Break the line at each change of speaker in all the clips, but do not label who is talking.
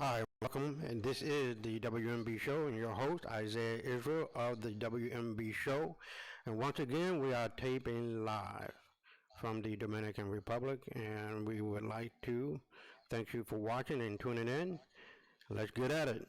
Hi, welcome, and this is the WMB Show, and your host, Isaiah Israel of the WMB Show. And once again, we are taping live from the Dominican Republic, and we would like to thank you for watching and tuning in. Let's get at it.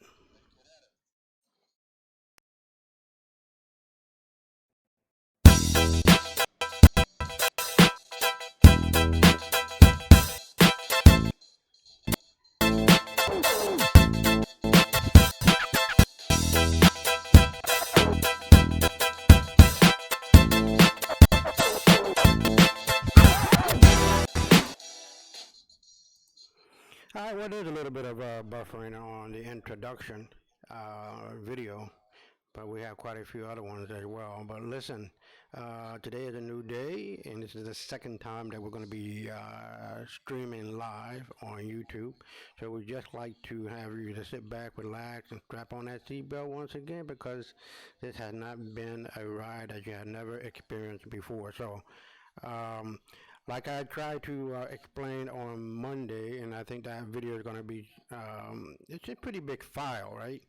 All right, well, there's a little bit of buffering on the introduction video, but we have quite a few other ones as well. But listen, today is a new day, and this is the second time that we're going to be streaming live on YouTube. So we just like to have you to sit back, relax, and strap on that seatbelt once again because this has not been a ride that you have never experienced before. So um, like I tried to explain on Monday, and I think that video is going to be, it's a pretty big file, right?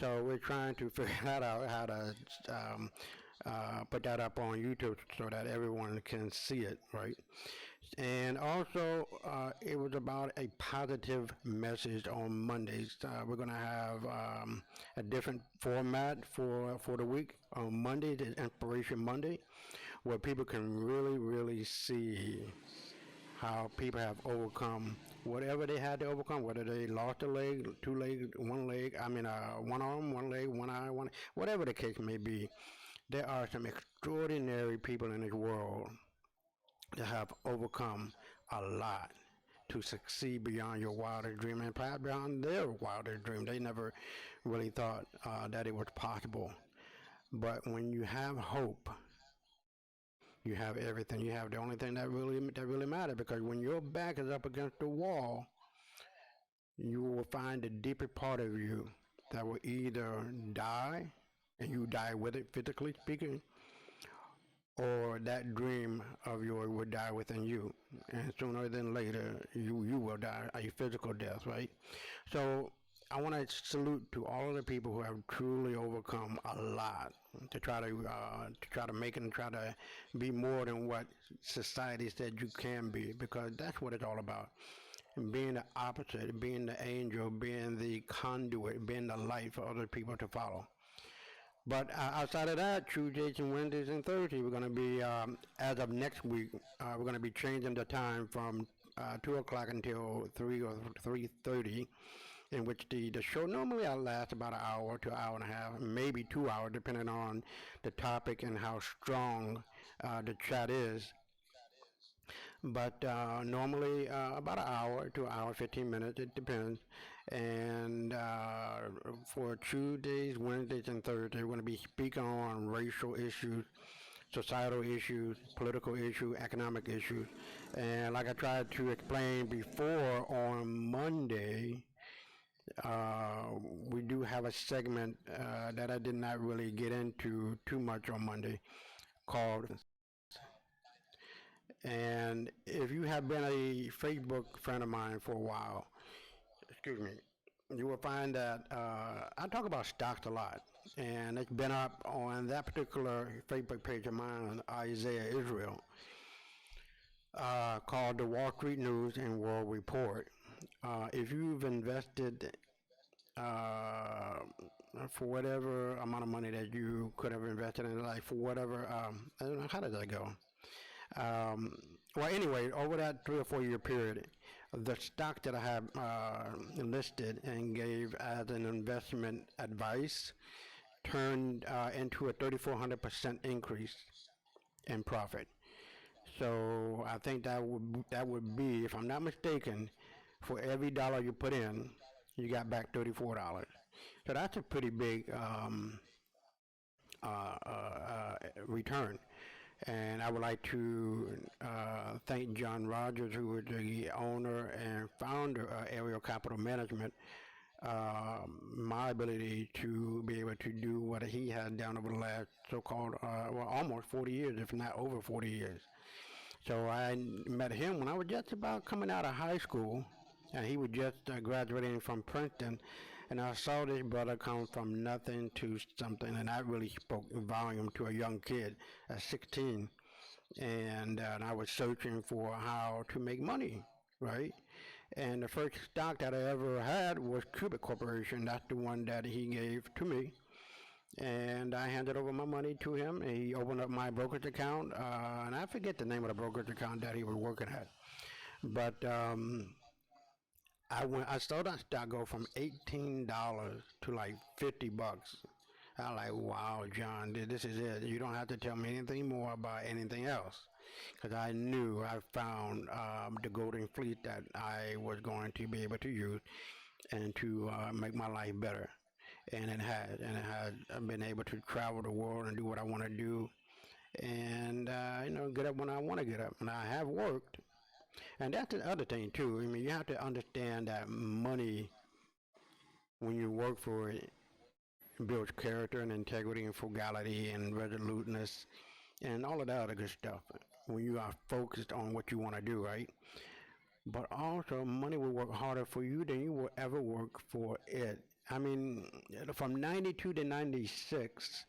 So we're trying to figure that out, how to put that up on YouTube so that everyone can see it, right? And also, it was about a positive message on Mondays. We're going to have a different format for the week. On Monday is Inspiration Monday, where people can really see how people have overcome whatever they had to overcome, whether they lost a leg, two legs, one leg, one arm, one leg, one eye, whatever the case may be. There are some extraordinary people in this world that have overcome a lot to succeed beyond your wildest dream and perhaps beyond their wildest dream. They never really thought that it was possible. But when you have hope, you have everything. You have the only thing that really matters because when your back is up against the wall, you will find the deeper part of you that will either die, and you die with it, physically speaking, or that dream of yours will die within you, and sooner than later you will die a physical death, right? So I want to salute to all of the people who have truly overcome a lot to try to make it and try to be more than what society said you can be, because that's what it's all about. And being the opposite, being the angel, being the conduit, being the light for other people to follow. But outside of that, Tuesdays and Wednesdays and Thursdays, we're going to be, as of next week, we're going to be changing the time from 2 o'clock until 3 or 3:30, in which the show normally lasts about an hour to an hour and a half, maybe 2 hours, depending on the topic and how strong the chat is. But normally about an hour to an hour, 15 minutes, it depends. And for Tuesdays, Wednesdays, and Thursdays, we're going to be speaking on racial issues, societal issues, political issues, economic issues. And like I tried to explain before, on Monday, we do have a segment that I did not really get into too much on Monday called. And if you have been a Facebook friend of mine for a while, excuse me, you will find that I talk about stocks a lot. And it's been up on that particular Facebook page of mine, Isaiah Israel, called the Wall Street News and World Report. If you've invested uh, for whatever amount of money that you could have invested in life, for whatever, I don't know, how did that go? Um, well, anyway, over that 3 or 4 year period, the stock that I have listed and gave as an investment advice turned into a 3,400% increase in profit. So I think that would be, if I'm not mistaken, for every dollar you put in, you got back $34. So that's a pretty big return. And I would like to thank John Rogers, who is the owner and founder of Aerial Capital Management. My ability to be able to do what he has done over the last so-called, well, almost 40 years, if not over 40 years. So I met him when I was just about coming out of high school, and he was just graduating from Princeton. And I saw this brother come from nothing to something, and that really spoke volume to a young kid at 16. And I was searching for how to make money, right? And the first stock that I ever had was Cubic Corporation. That's the one that he gave to me. And I handed over my money to him. He opened up my brokerage account, and I forget the name of the brokerage account that he was working at. But I saw that stock go from $18 to like $50. I like, wow, John, this is it. You don't have to tell me anything more about anything else, because I knew I found the golden fleet that I was going to be able to use and to make my life better. And it had been able to travel the world and do what I want to do, and get up when I want to get up. And I have worked, and that's the other thing too. I mean, you have to understand that money, when you work for it, builds character and integrity and frugality and resoluteness and all of that other good stuff. When you are focused on what you want to do, right? But also, money will work harder for you than you will ever work for it. I mean, from 92 to 96,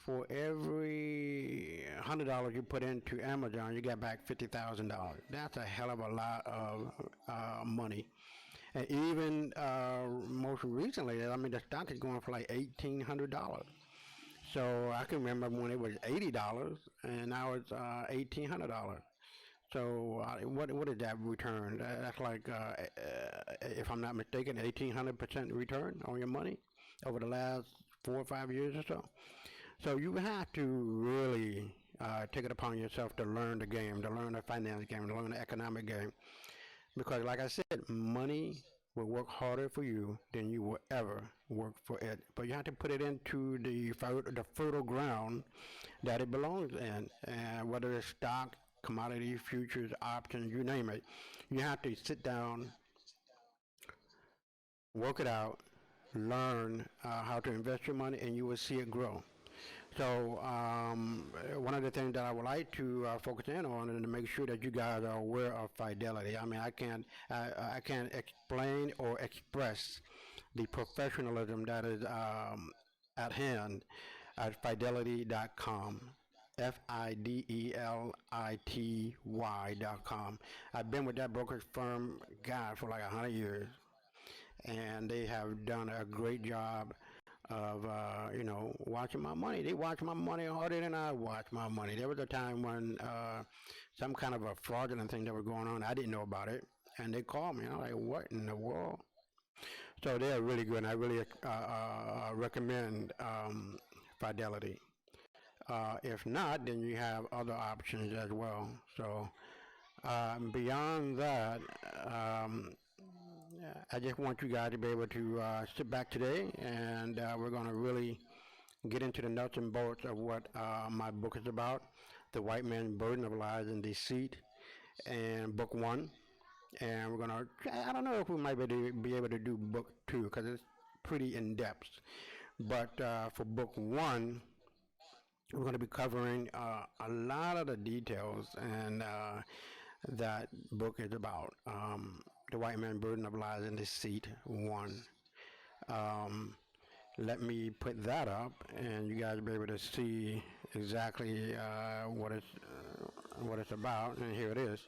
for every $100 you put into Amazon, you get back $50,000. That's a hell of a lot of money. And even most recently, I mean, the stock is going for like $1,800. So I can remember when it was $80, and now it's $1,800. So what is that return? That's like, if I'm not mistaken, 1,800% return on your money over the last 4 or 5 years or so. So you have to really take it upon yourself to learn the game, to learn the finance game, to learn the economic game. Because, like I said, money will work harder for you than you will ever work for it. But you have to put it into the fertile ground that it belongs in, and whether it's stock, commodity, futures, options, you name it. You have to sit down, work it out, learn how to invest your money, and you will see it grow. So one of the things that I would like to focus in on and to make sure that you guys are aware of Fidelity. I mean, I can't explain or express the professionalism that is at hand at Fidelity.com. Fidelity.com. I've been with that brokerage firm, God, for like 100 years, and they have done a great job of watching my money. They watch my money harder than I watch my money. There was a time when some kind of a fraudulent thing that was going on. I didn't know about it, and they called me. I'm like, what in the world? So they are really good, and I really recommend Fidelity. If not, then you have other options as well. So beyond that, um, I just want you guys to be able to sit back today, and we're going to really get into the nuts and bolts of what my book is about, The White Man's Burden of Lies and Deceit, and book one. And we're going to, I don't know if we might be able to do book two, because it's pretty in-depth. But for book one, we're going to be covering a lot of the details and that book is about. The White Man's Burden of Lies and Deceit 1. Um, Let me put that up, and you guys will be able to see exactly what it's about. And here it is.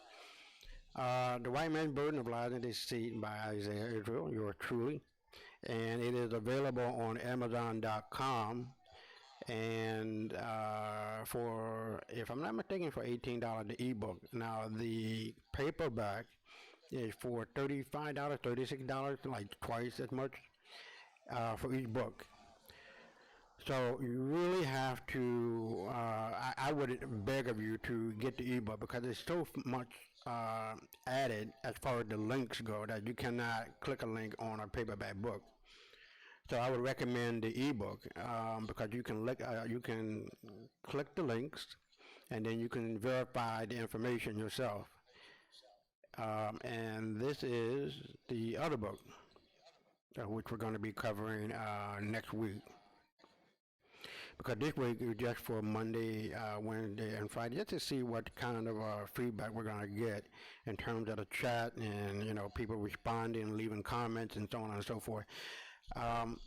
The White Man's Burden of Lies and Deceit by Isaiah Israel, yours truly. And it is available on Amazon.com. And for, if I'm not mistaken, for $18 the ebook. Now the paperback is for $35, $36, like twice as much for each book. So you really have to, I would beg of you to get the ebook, because there's so much added as far as the links go that you cannot click a link on a paperback book. So I would recommend the ebook because you can click the links, and then you can verify the information yourself. And this is the other book, which we're going to be covering next week. because this week is just for Monday, Wednesday, and Friday, just to see what kind of feedback we're going to get in terms of the chat and people responding, leaving comments, and so on and so forth. Um,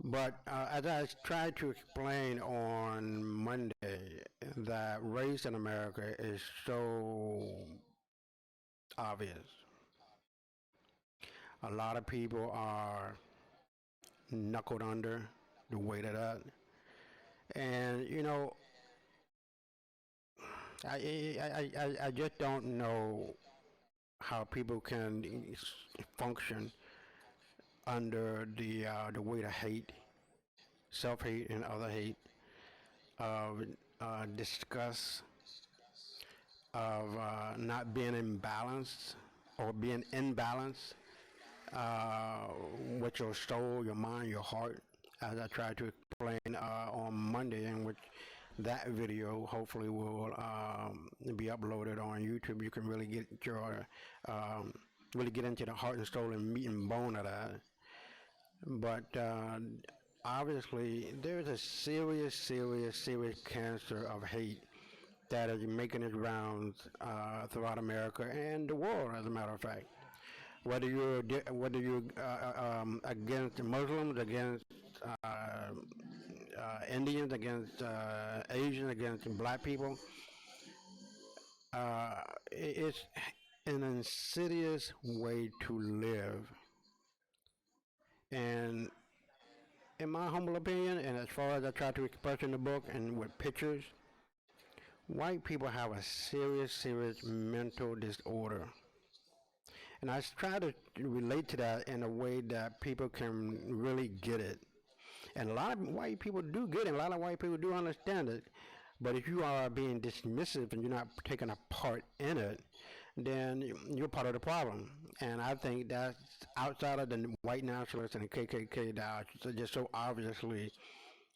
but as I tried to explain on Monday, that race in America is so obvious. A lot of people are knuckled under the weight of that. And I just don't know how people can function under the weight of hate, self-hate, and other hate, of disgust, of not being in balance or being in balance uh, with your soul, your mind, your heart, as I tried to explain on Monday, in which that video hopefully will be uploaded on YouTube. You can really get your really get into the heart and soul and meat and bone of that. But obviously, there's a serious, serious, serious cancer of hate that is making its rounds throughout America and the world, as a matter of fact. Whether you're against Muslims, against Indians, against Asians, against black people, uh, it's an insidious way to live. And in my humble opinion, and as far as I try to express in the book and with pictures, white people have a serious, serious mental disorder. And I try to relate to that in a way that people can really get it. And a lot of white people do get it, a lot of white people do understand it. But if you are being dismissive and you're not taking a part in it, then you're part of the problem. And I think that's outside of the white nationalists and the KKK that are just so obviously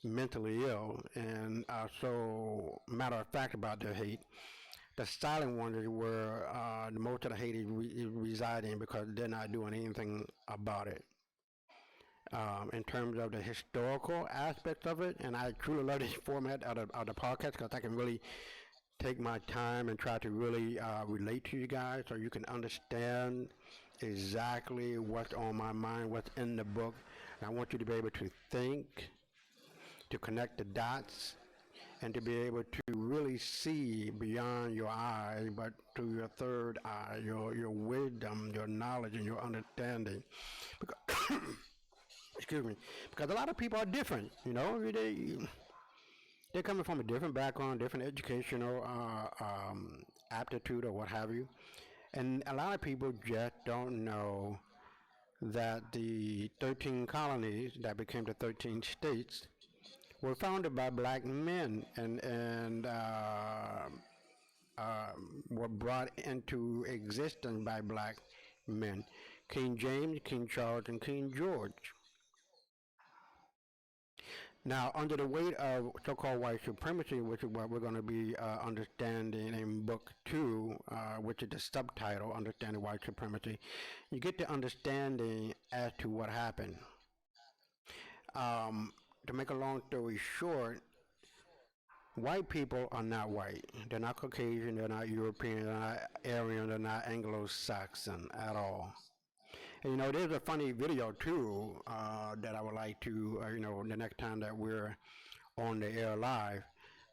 mentally ill and are so matter of fact about their hate. The silent ones is where the most of the hate is residing because they're not doing anything about it. In terms of the historical aspects of it, and I truly love this format of the podcast because I can really take my time and try to really relate to you guys so you can understand exactly what's on my mind, what's in the book. And I want you to be able to think, to connect the dots, and to be able to really see beyond your eyes, but to your third eye, your wisdom, your knowledge, and your understanding. Because, excuse me, because a lot of people are different. They're coming from a different background, different educational aptitude, or what have you. And a lot of people just don't know that the 13 colonies that became the 13 states were founded by black men and were brought into existence by black men. King James, King Charles, and King George. Now, under the weight of so-called white supremacy, which is what we're going to be understanding in Book 2, which is the subtitle, Understanding White Supremacy, you get the understanding as to what happened. To make a long story short, white people are not white. They're not Caucasian, they're not European, they're not Aryan, they're not Anglo-Saxon at all. And there's a funny video too that I would like to, the next time that we're on the air live,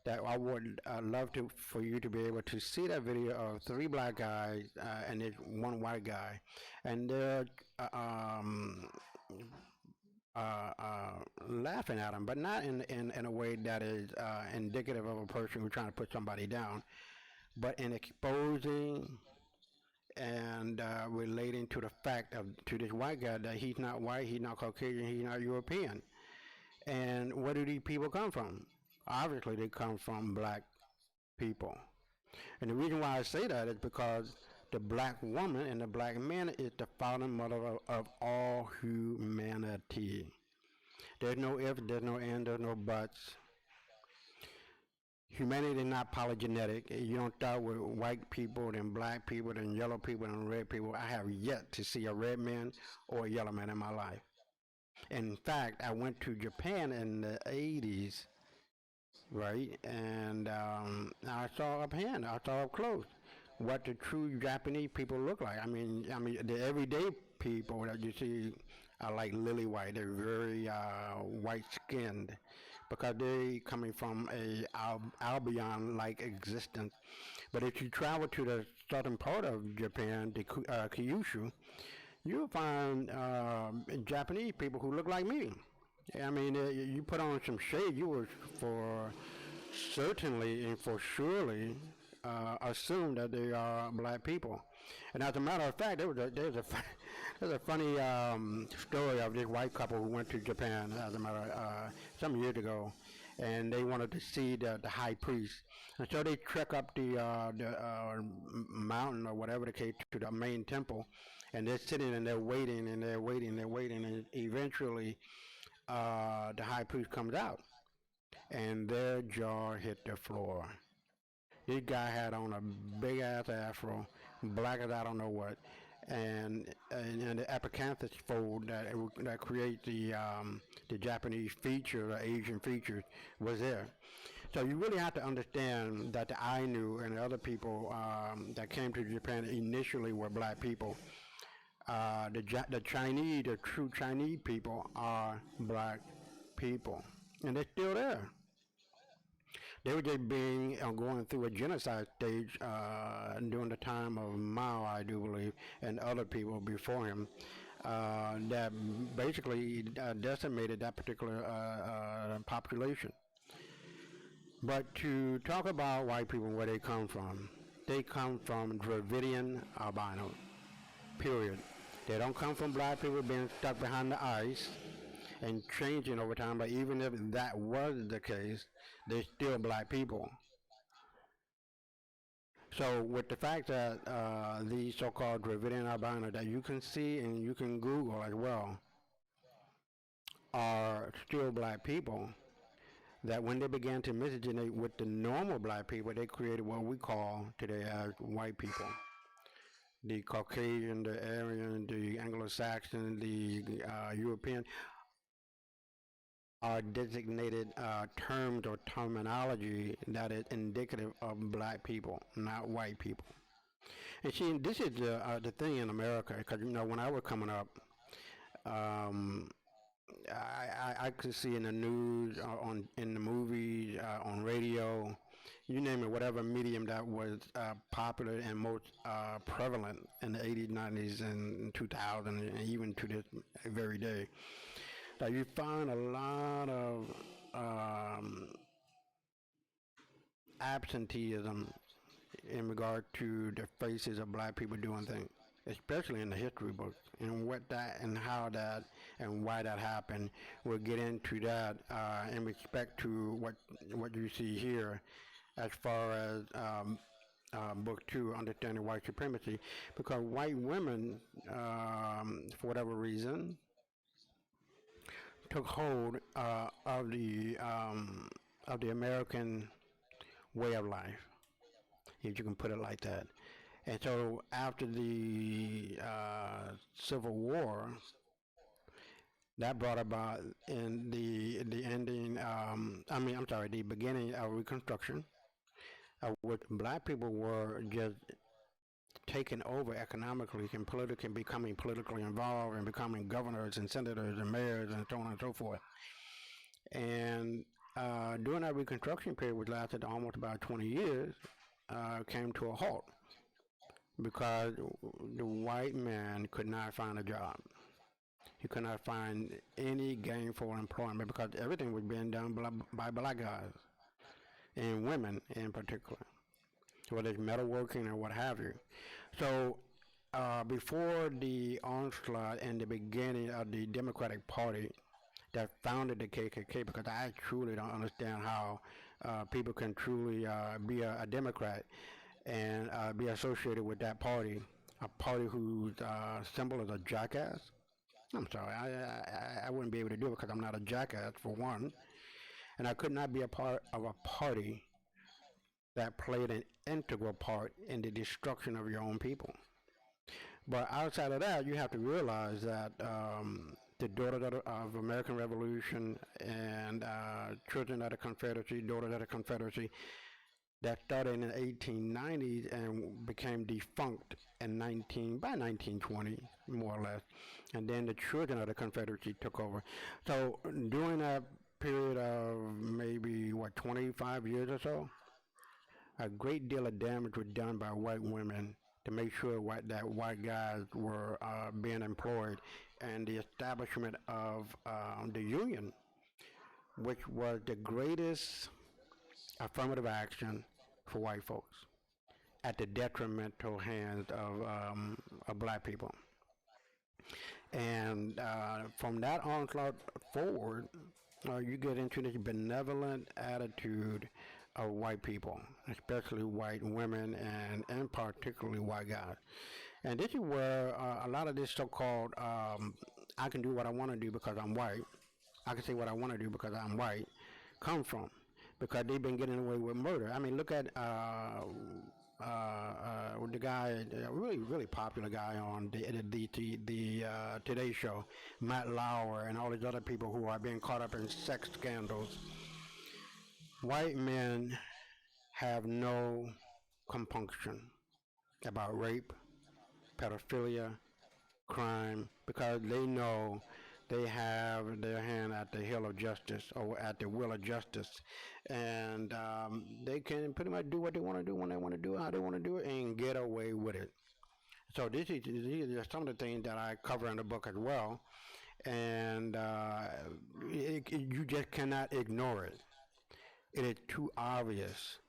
that I would love to for you to be able to see that video of three black guys and there's one white guy, and they're laughing at him, but not in a way that is indicative of a person who's trying to put somebody down, but in exposing and relating to the fact of to this white guy that he's not white, he's not Caucasian, he's not European. And where do these people come from? Obviously, they come from black people. And the reason why I say that is because the black woman and the black man is the founding mother of all humanity. There's no if, there's no and, there's no buts. Humanity is not polygenetic. You don't start with white people, then black people, then yellow people, then red people. I have yet to see a red man or a yellow man in my life. In fact, I went to Japan in the 80s right? And I saw up hand, I saw up close what the true Japanese people look like. I mean, the everyday people that you see are like lily white. They're very white skinned because they coming from a Albion-like existence. But if you travel to the southern part of Japan, the Kyushu, you'll find Japanese people who look like me. I mean, you put on some shade, you would for certainly and for surely assume that they are black people. And as a matter of fact, there's a funny story of this white couple who went to Japan, as a matter some years ago, and they wanted to see the high priest. And so they trek up the mountain or whatever the case to the main temple, and they're sitting and they're waiting and they're waiting and they're waiting, and eventually the high priest comes out, and their jaw hit the floor. This guy had on a big ass afro, black as I don't know what, and the epicanthus fold that creates the Japanese feature, the Asian features, was there. So you really have to understand that the Ainu and the other people that came to Japan initially were black people. The Chinese, the true Chinese people, are black people, and they're still there. They were just being going through a genocide stage during the time of Mao, I do believe, and other people before him that basically decimated that particular population. But to talk about white people and where they come from Dravidian albino, period. They don't come from black people being stuck behind the ice and changing over time, but even if that was the case, they're still black people. So with the fact that these so-called Dravidian albino that you can see and you can Google as well are still black people, that when they began to miscegenate with the normal black people, they created what we call today as white people. The Caucasian, the Aryan, the Anglo-Saxon, the European are designated terms or terminology that is indicative of black people, not white people. And see, this is the thing in America, because when I was coming up, um, I could see in the news, in the movies, on radio, you name it, whatever medium that was popular and most prevalent in the 80s, 90s, and 2000, and even to this very day. That you find a lot of absenteeism in regard to the faces of black people doing things, especially in the history books, and what that and how that and why that happened. We'll get into that in respect to what you see here, as far as book two, understanding white supremacy, because white women, for whatever reason, took hold of the American way of life, if you can put it like that. And so after the Civil War, that brought about in the ending. I'm sorry, the beginning of Reconstruction, of which black people were just taken over economically and politically, becoming politically involved and becoming governors and senators and mayors and so on and so forth. And during that Reconstruction period, which lasted almost about 20 years, came to a halt because the white man could not find a job. He could not find any gainful employment because everything was being done by black guys and women in particular, whether it's metalworking or what have you. So before the onslaught and the beginning of the Democratic Party that founded the KKK, because I truly don't understand how people can truly be a Democrat and be associated with that party, a party whose symbol is a jackass. I'm sorry, I wouldn't be able to do it because I'm not a jackass, for one, and I could not be a part of a party that played an integral part in the destruction of your own people. But outside of that, you have to realize that the Daughters of American Revolution and Children of the Confederacy, Daughters of the Confederacy, that started in the 1890s and became defunct in 1920, more or less. And then the Children of the Confederacy took over. So during that period of maybe, what, 25 years or so, a great deal of damage was done by white women to make sure that white guys were being employed, and the establishment of the Union, which was the greatest affirmative action for white folks at the detrimental hands of black people. And from that onslaught forward, you get into this benevolent attitude of white people, especially white women and particularly white guys. And this is where a lot of this so-called I can do what I want to do because I'm white, I can say what I want to do because I'm white, come from. Because they've been getting away with murder. I mean, look at the guy, a really popular guy on the Today Show, Matt Lauer, and all these other people who are being caught up in sex scandals. White men have no compunction about rape, pedophilia, crime, because they know they have their hand at the hill of justice or at the will of justice, and they can pretty much do what they want to do when they want to do it, how they want to do it, and get away with it. So these are some of the things that I cover in the book as well, and you just cannot ignore it. It is too obvious.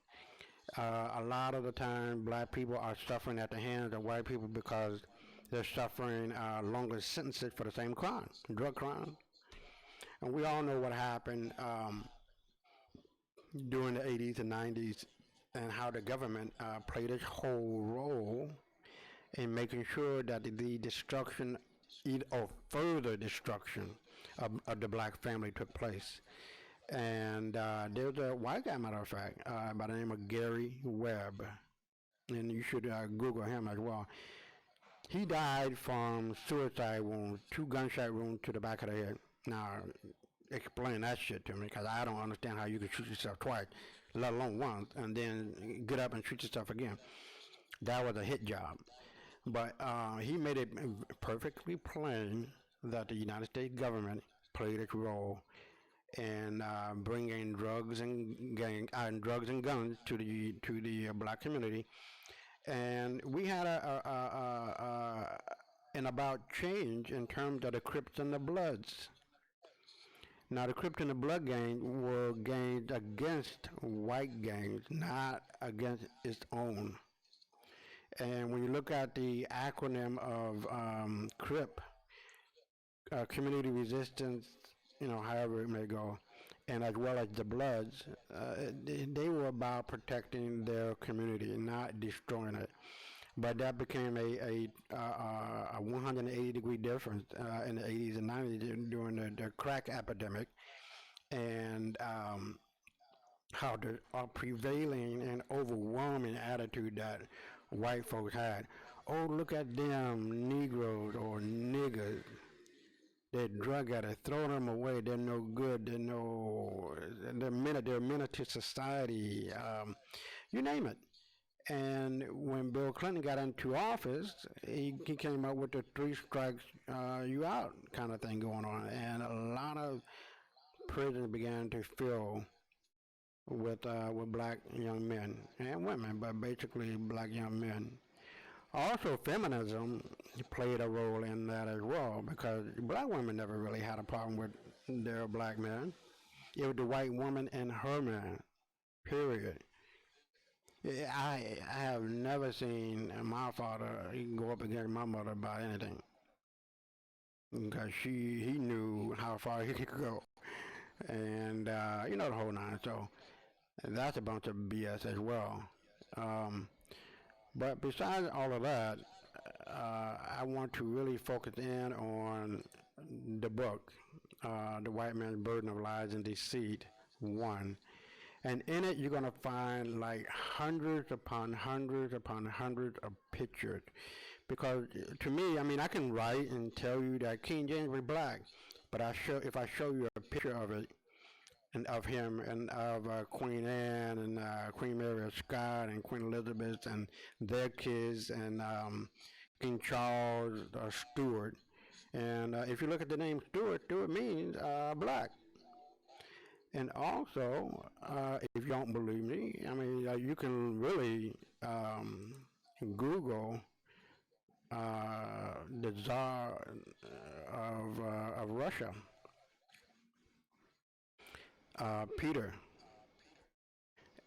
A lot of the time, black people are suffering at the hands of white people because they're suffering longer sentences for the same crime, drug crime. And we all know what happened during the 80s and 90s and how the government played its whole role in making sure that the destruction or further destruction of the black family took place. And there's a white guy, matter of fact, by the name of Gary Webb, and you should Google him as well. He died from suicide wounds, 2 gunshot wounds to the back of the head. Now, explain that shit to me, because I don't understand how you can shoot yourself twice, let alone once, and then get up and shoot yourself again. That was a hit job. But he made it perfectly plain that the United States government played its role in bringing drugs and guns to the black community. And we had an about change in terms of the Crips and the Bloods. Now, the Crips and the Blood gang were gangs against white gangs, not against its own. And when you look at the acronym of CRIP, Community Resistance, however it may go, and as well as the Bloods, they were about protecting their community, not destroying it. But that became a 180-degree difference in the 80s and 90s during the crack epidemic, and how the prevailing and overwhelming attitude that white folks had. Oh, look at them Negroes or niggers. They're drug addicts. Throw them away. They're no good. They're menace to society. You name it. And when Bill Clinton got into office, he came up with the 3 strikes, you out kind of thing going on. And a lot of prisons began to fill with black young men and women, but basically black young men. Also, feminism played a role in that as well, because black women never really had a problem with their black men. It was the white woman and her man, period. I have never seen my father go up against my mother about anything, because he knew how far he could go, and the whole nine. So that's a bunch of BS as well. But besides all of that, I want to really focus in on the book, The White Man's Burden of Lies and Deceit, 1. And in it, you're going to find like hundreds upon hundreds upon hundreds of pictures. Because to me, I mean, I can write and tell you that King James was black, but if I show you a picture of it and of him and of Queen Anne and Queen Mary of Scott and Queen Elizabeth and their kids and King Charles Stuart. And if you look at the name Stuart, Stuart means black. And also, if you don't believe me, I mean, you can really Google the Tsar of Russia, Peter,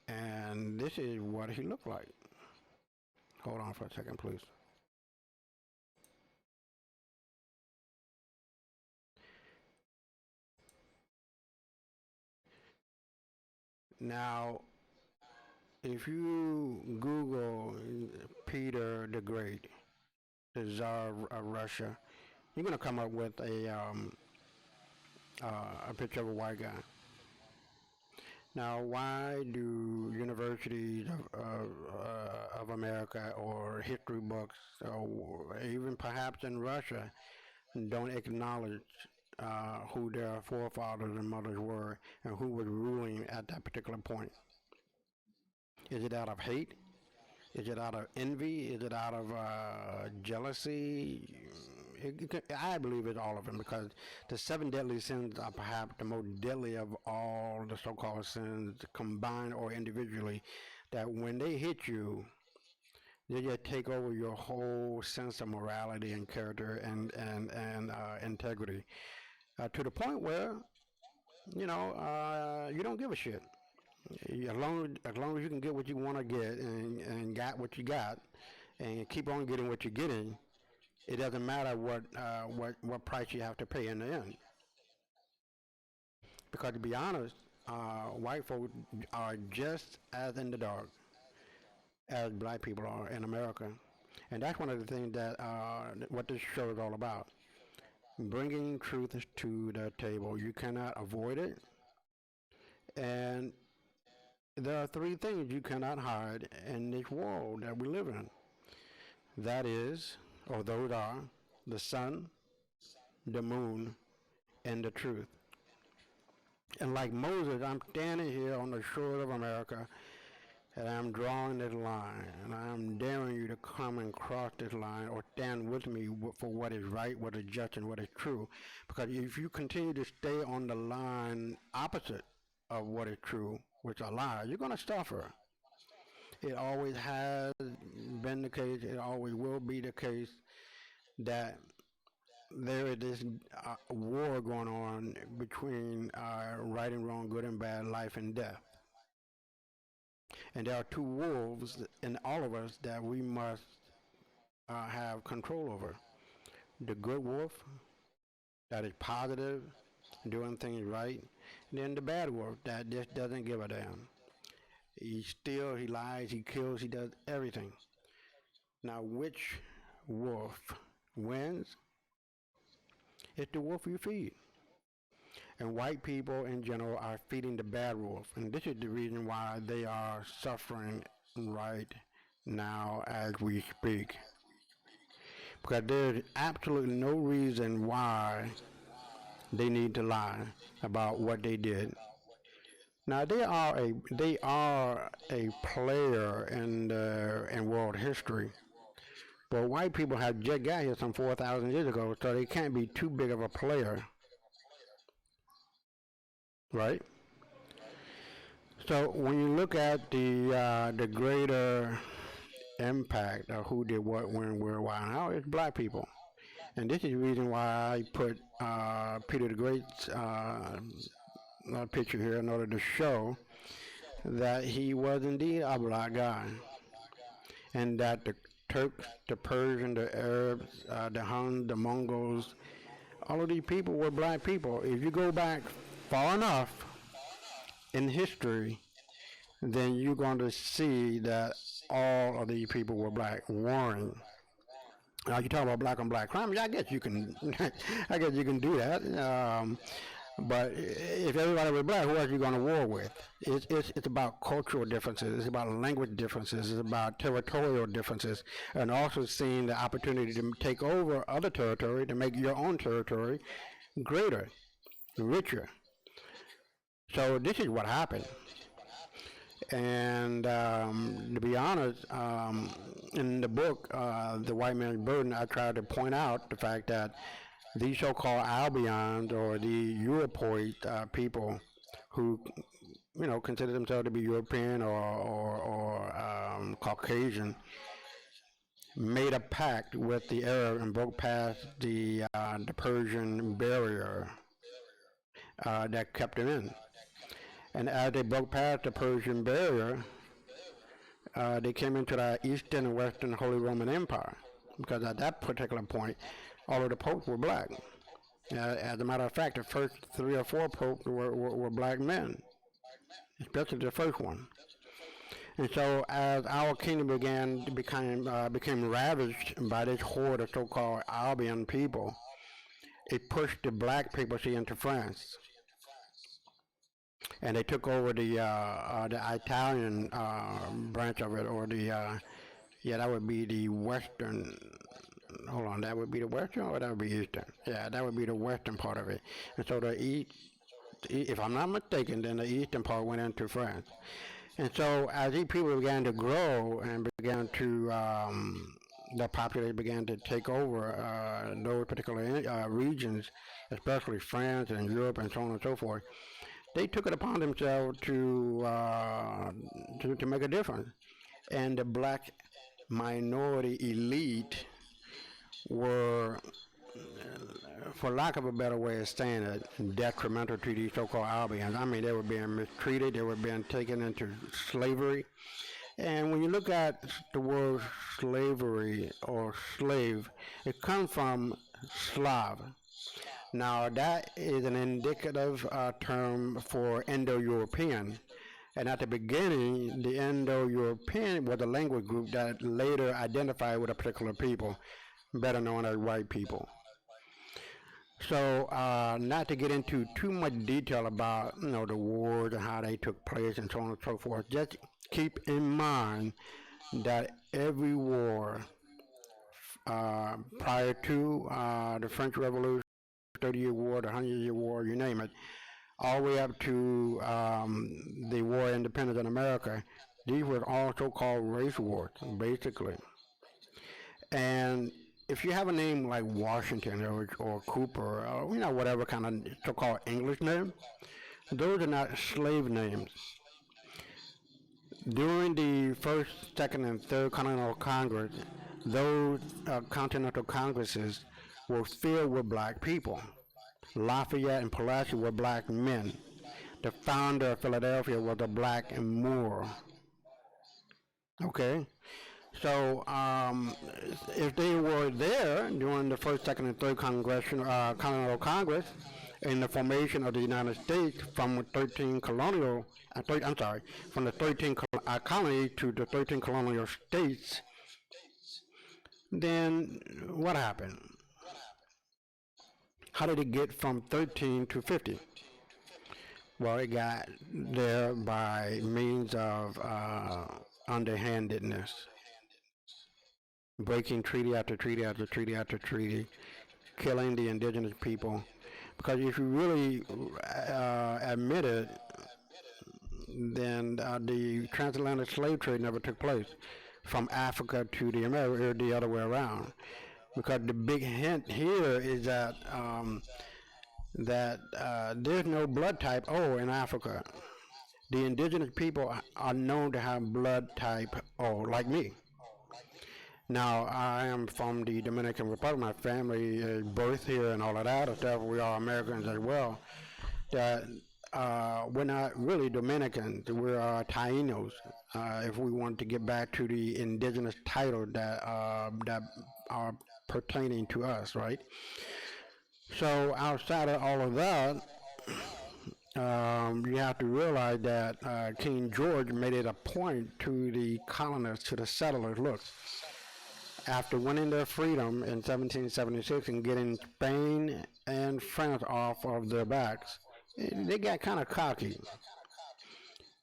and this is what he looked like. Hold on for a second, please. Now, if you Google Peter the Great, the Tsar of Russia, you're going to come up with a picture of a white guy. Now, why do universities of America or history books, or even perhaps in Russia, don't acknowledge who their forefathers and mothers were and who was ruling at that particular point? Is it out of hate? Is it out of envy? Is it out of jealousy? I believe it's all of them because the seven deadly sins are perhaps the most deadly of all the so-called sins combined or individually. That when they hit you, they just take over your whole sense of morality and character and integrity to the point where you don't give a shit. As long as you can get what you want to get and got what you got and keep on getting what you're getting, it doesn't matter what price you have to pay in the end. Because to be honest, white folks are just as in the dark as black people are in America, and that's one of the things that what this show is all about: bringing truth to the table. You cannot avoid it, and there are three things you cannot hide in this world that we live in. That is, or those are, the sun, the moon, and the truth. And like Moses, I'm standing here on the shores of America, and I'm drawing this line, and I'm daring you to come and cross this line or stand with me for what is right, what is just, and what is true. Because if you continue to stay on the line opposite of what is true, which are lies, you're going to suffer. It always has been the case, it always will be the case that there is this war going on between right and wrong, good and bad, life and death. And there are two wolves in all of us that we must have control over. The good wolf, that is positive, doing things right, and then the bad wolf that just doesn't give a damn. He steals, he lies, he kills, he does everything. Now, which wolf wins? It's the wolf you feed. And white people in general are feeding the bad wolf. And this is the reason why they are suffering right now as we speak. Because there's absolutely no reason why they need to lie about what they did. Now they are a player in world history, but white people have just got here some 4,000 years ago, so they can't be too big of a player, right? So when you look at the greater impact of who did what, when, where, why, and how, it's black people. And this is the reason why I put Peter the Great's picture here in order to show that he was indeed a black guy, and that the Turks, the Persians, the Arabs, the Huns, the Mongols, all of these people were black people. If you go back far enough in history, then you're going to see that all of these people were black. Warring. Now you talk about black on black crime. Yeah, I guess you can. I guess you can do that. But if everybody was black, who are you going to war with? It's about cultural differences. It's about language differences. It's about territorial differences, and also seeing the opportunity to take over other territory to make your own territory greater, richer. So this is what happened. And to be honest, in the book, The White Man's Burden, I tried to point out the fact that these so-called Albions or the Europoid people who, consider themselves to be European or Caucasian, made a pact with the Arab and broke past the Persian barrier that kept them in. And as they broke past the Persian barrier, they came into the Eastern and Western Holy Roman Empire, because at that particular point, all of the popes were black. As a matter of fact, the first three or four popes were black men, especially the first one. And so, as our kingdom became ravaged by this horde of so-called Albion people, it pushed the black papacy into France, and they took over the Italian branch of it, or that would be the Western. Hold on, that would be the Western, or that would be Eastern? Yeah, that would be the Western part of it. And so the East, if I'm not mistaken, then the Eastern part went into France. And so as these people began to grow and began to, the population began to take over those particular regions, especially France and Europe and so on and so forth, they took it upon themselves to make a difference. And the black minority elite were, for lack of a better way of saying it, detrimental to these so-called Albions. I mean, they were being mistreated, they were being taken into slavery. And when you look at the word slavery or slave, it comes from Slav. Now, that is an indicative term for Indo-European. And at the beginning, the Indo-European was a language group that later identified with a particular people, better known as white people. So, not to get into too much detail about, the wars and how they took place and so on and so forth, just keep in mind that every war prior to the French Revolution, 30-year war, the 100-year war, you name it, all the way up to the War of Independence in America, these were all so-called race wars, basically. And if you have a name like Washington or Cooper, or whatever kind of so-called English name, those are not slave names. During the first, second, and third Continental Congress, those Continental Congresses were filled with black people. Lafayette and Pulaski were black men. The founder of Philadelphia was a black Moor. Okay? So, if they were there during the first, second, and third Continental Congress in the formation of the United States from 13 colonial, from the 13 colonies to the 13 colonial states, then what happened? How did it get from 13 to 50? Well, it got there by means of underhandedness, breaking treaty after treaty after treaty after treaty, killing the indigenous people. Because if you really admit it, then the transatlantic slave trade never took place from Africa to the Americas, or the other way around. Because the big hint here is that there's no blood type O in Africa. The indigenous people are known to have blood type O, like me. Now, I am from the Dominican Republic. My family is birthed here and all of that stuff. We are Americans as well. That we're not really Dominicans. We're Tainos. If we want to get back to the indigenous title that are pertaining to us, right? So outside of all of that, you have to realize that King George made it a point to the colonists, to the settlers, look, after winning their freedom in 1776 and getting Spain and France off of their backs, they got kind of cocky,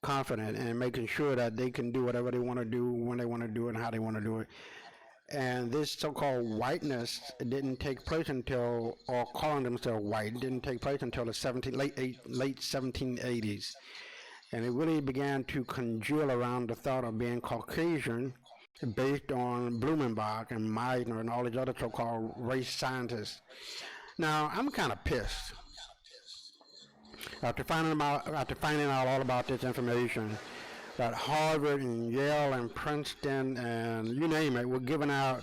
confident, and making sure that they can do whatever they want to do when they want to do it and how they want to do it. And this so-called whiteness didn't take place until, or calling themselves white, didn't take place until the late 1780s. And it really began to congeal around the thought of being Caucasian based on Blumenbach and Meisner and all these other so-called race scientists. Now, I'm kind of pissed after finding out all about this information that Harvard and Yale and Princeton and you name it were giving out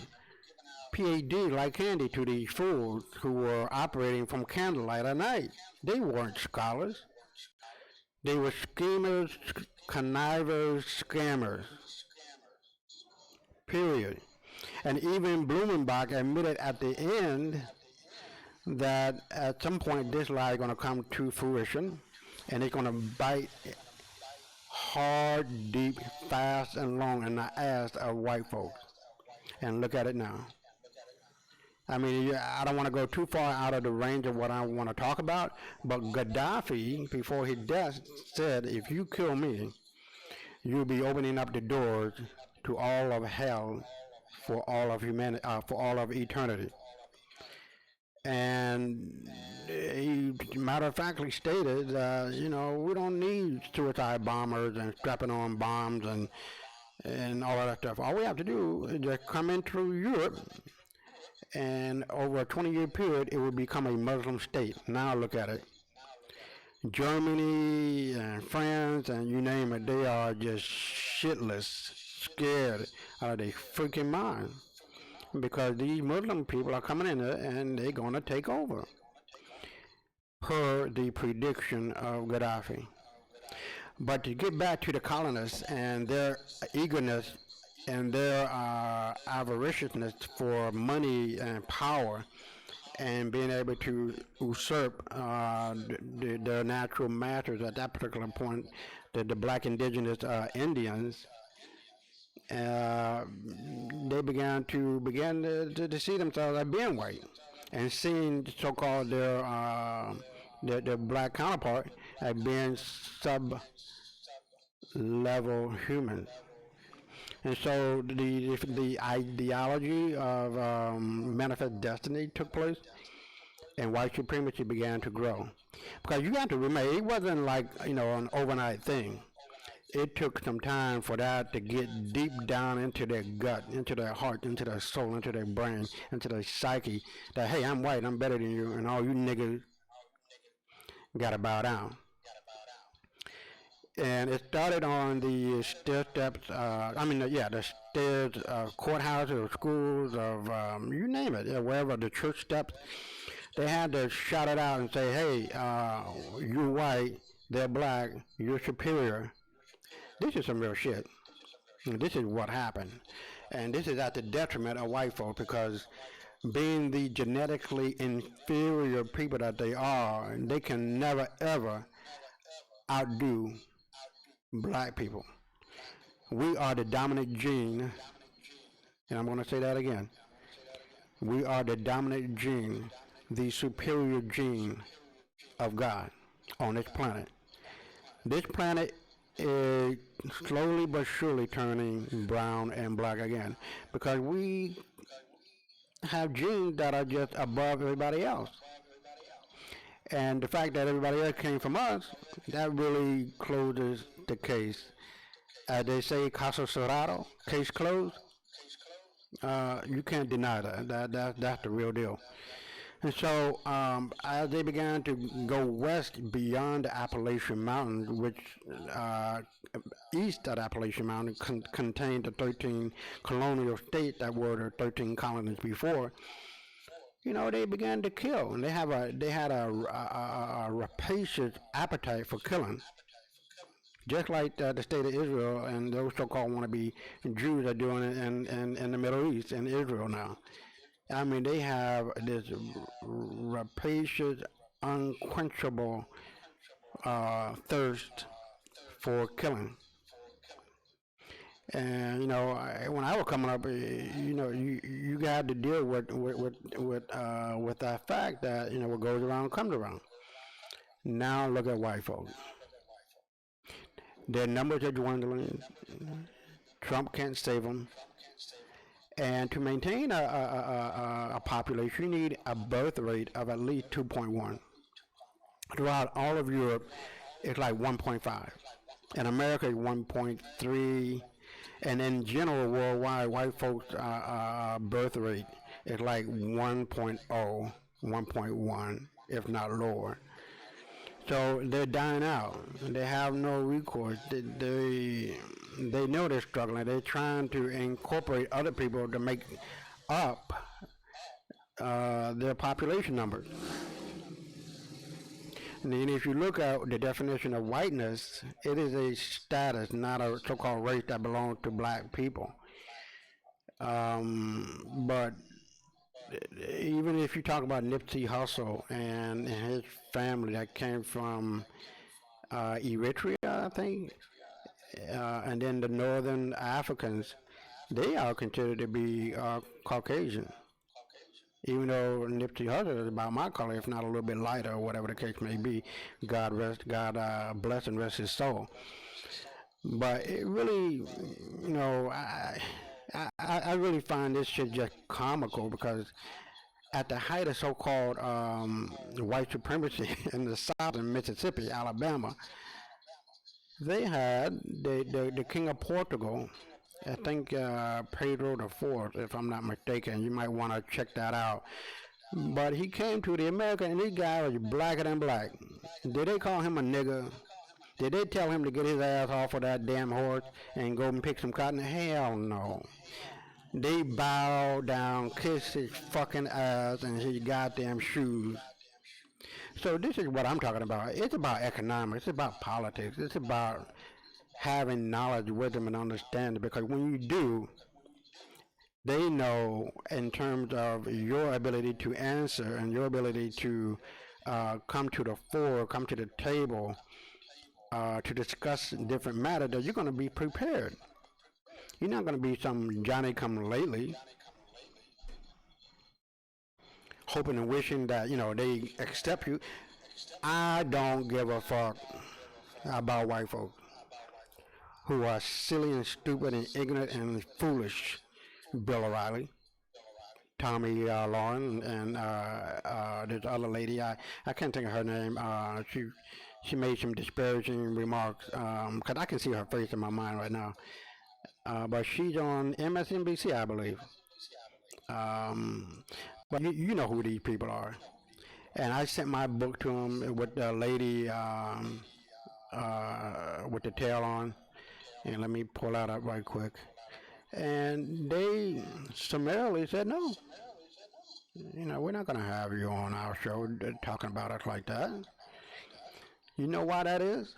PhD like candy to these fools who were operating from candlelight at night. They weren't scholars. They were schemers, connivers, scammers. Period. And even Blumenbach admitted at the end that at some point this lie is going to come to fruition and it's going to bite hard, deep, fast, and long in the ass of white folks. And look at it now. I mean, yeah, I don't want to go too far out of the range of what I want to talk about, but Gaddafi, before his death, said, if you kill me, you'll be opening up the doors to all of hell for all of humanity, for all of eternity. And he matter of factly stated, we don't need suicide bombers and strapping on bombs and all of that stuff. All we have to do is just come in through Europe, and over a 20-year period, it would become a Muslim state. Now look at it. Germany and France and you name it, they are just shitless, scared out of their freaking mind because these Muslim people are coming in there and they're going to take over per the prediction of Gaddafi. But to get back to the colonists and their eagerness and their avariciousness for money and power and being able to usurp their natural masters at that particular point, the black indigenous Indians, they began to see themselves as being white and seeing so-called their black counterpart as being sub-level humans. And so the ideology of manifest destiny took place, and white supremacy began to grow. Because you got to remember, it wasn't like an overnight thing. It took some time for that to get deep down into their gut, into their heart, into their soul, into their brain, into their psyche. That hey, I'm white, I'm better than you, and all you niggas gotta bow down. And it started on the stair steps. The stairs, courthouses, or schools, of you name it, wherever the church steps. They had to shout it out and say, "Hey, you white, they're black, you're superior." This is some real shit. And this is what happened, and this is at the detriment of white folk because being the genetically inferior people that they are, they can never ever outdo black people. We are the dominant gene, and I'm going to say that again. We are the dominant gene, the superior gene of God on this planet. This planet is slowly but surely turning brown and black again because we have genes that are just above everybody else. And the fact that everybody else came from us, that really closes the case. As they say, caso cerrado, case closed. You can't deny that's the real deal. And so, as they began to go west beyond the Appalachian Mountains, which east of the Appalachian Mountain contained the 13 colonial states that were the 13 colonies before, they began to kill, and they had a rapacious appetite for killing, just like the state of Israel and those so-called wannabe Jews are doing it in the Middle East and Israel now. I mean, they have this rapacious, unquenchable thirst for killing. And when I was coming up, you got to deal with that fact that what goes around comes around. Now look at white folks. Their numbers are dwindling. Trump can't save them. And to maintain a population, you need a birth rate of at least 2.1. Throughout all of Europe, it's like 1.5. In America, it's 1.3. And in general, worldwide, white folks' birth rate is like 1.0, 1.1, if not lower. So they're dying out. They have no recourse. They know they're struggling. They're trying to incorporate other people to make up their population numbers. And then if you look at the definition of whiteness, it is a status, not a so-called race that belongs to black people. But even if you talk about Nipsey Hussle and his family that came from Eritrea, I think, and then the northern Africans, they are considered to be Caucasian. Even though Nipsey Hussle is about my color, if not a little bit lighter, or whatever the case may be, God bless and rest his soul. But it really, I really find this shit just comical because at the height of so-called white supremacy in the South, in Mississippi, Alabama, they had the King of Portugal. I think Pedro the Fourth, if I'm not mistaken. You might want to check that out. But he came to the America, and this guy was blacker than black. Did they call him a nigger? Did they tell him to get his ass off of that damn horse and go and pick some cotton? Hell no. They bowed down, kissed his fucking ass and his goddamn shoes. So this is what I'm talking about. It's about economics. It's about politics. It's about having knowledge, wisdom, and understanding. Because when you do, they know in terms of your ability to answer and your ability to come to the fore, come to the table, to discuss different matters, that you're going to be prepared. You're not going to be some Johnny come lately, hoping and wishing that, they accept you. I don't give a fuck about white folks who are silly and stupid and ignorant and foolish. Bill O'Reilly, Tommy Lauren, and this other lady. I can't think of her name. She made some disparaging remarks because I can see her face in my mind right now. But she's on MSNBC, I believe. But you know who these people are. And I sent my book to them with the lady with the tail on. And let me pull that up right quick. And they summarily said, no, we're not going to have you on our show talking about us like that. You know why that is?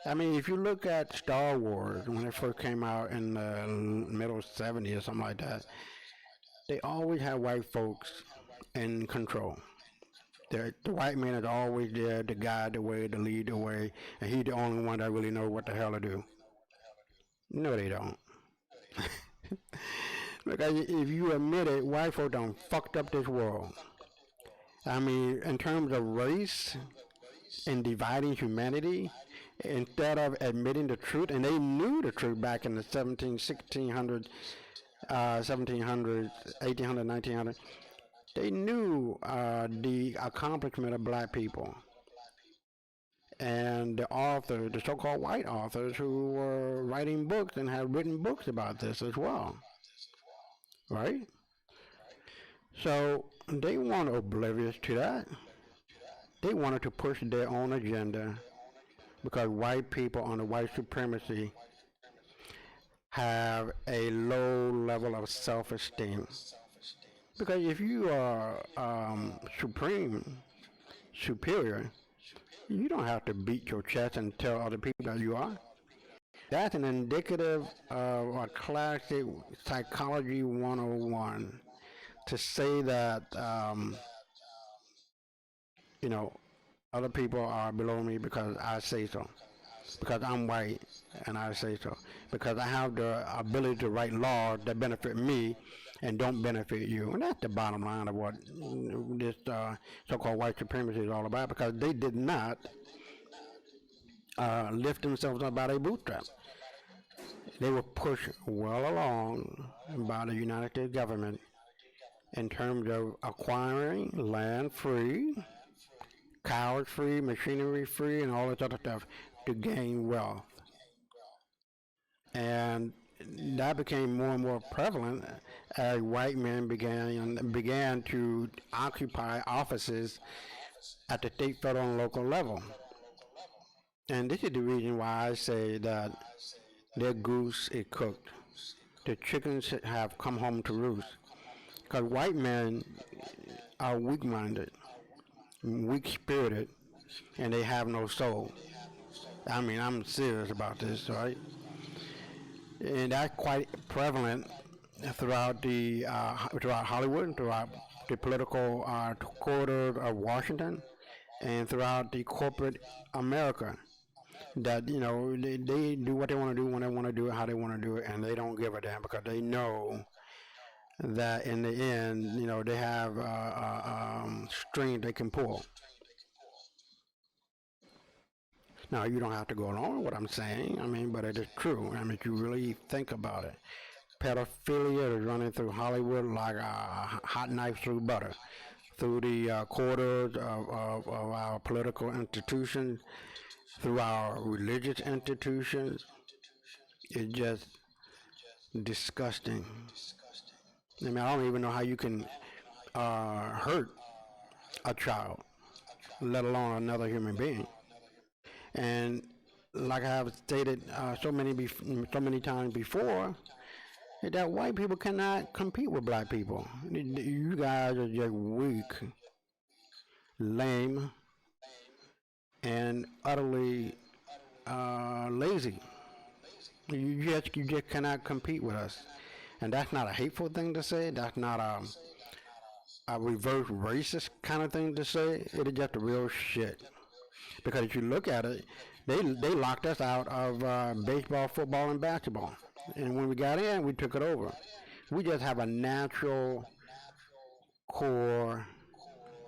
I mean, if you look at Star Wars, when it first came out in the middle 70s or something like that, they always had white folks in control. The white man is always there to guide the way, to lead the way, and he's the only one that really knows what the hell to do. No, they don't. Because if you admit it, white folk done fucked up this world. I mean, in terms of race and dividing humanity, instead of admitting the truth, and they knew the truth back in the 1600s, 1700s, 1800s, 1900s, they knew the accomplishment of black people. And the authors, the so-called white authors who were writing books and have written books about this as well. Right? So they weren't oblivious to that. They wanted to push their own agenda because white people under white supremacy have a low level of self-esteem. Because if you are superior, you don't have to beat your chest and tell other people that you are. That's an indicative of a classic psychology 101 to say that, other people are below me because I say so. Because I'm white and I say so. Because I have the ability to write laws that benefit me and don't benefit you. And that's the bottom line of what this so-called white supremacy is all about, because they did not lift themselves up by their bootstraps. They were pushed well along by the United States government in terms of acquiring land free, cows free, machinery free, and all this other stuff to gain wealth. And that became more and more prevalent as white men began to occupy offices at the state, federal, and local level. And this is the reason why I say that their goose is cooked. The chickens have come home to roost. Because white men are weak-minded, weak-spirited, and they have no soul. I mean, I'm serious about this, right? And that's quite prevalent throughout throughout Hollywood, throughout the political quarters of Washington, and throughout the corporate America. That they do what they want to do when they want to do it, how they want to do it, and they don't give a damn because they know that in the end, they have string they can pull. Now, you don't have to go along with what I'm saying, but it is true. If you really think about it. Pedophilia is running through Hollywood like a hot knife through butter, through the quarters of our political institutions, through our religious institutions. It's just disgusting. I don't even know how you can hurt a child, let alone another human being. And like I have stated so many times before, that white people cannot compete with black people. You guys are just weak, lame, and utterly lazy. You just cannot compete with us. And that's not a hateful thing to say. That's not a reverse racist kind of thing to say. It is just a real shit. Because if you look at it, they locked us out of baseball, football, and basketball. And when we got in, we took it over. We just have a natural core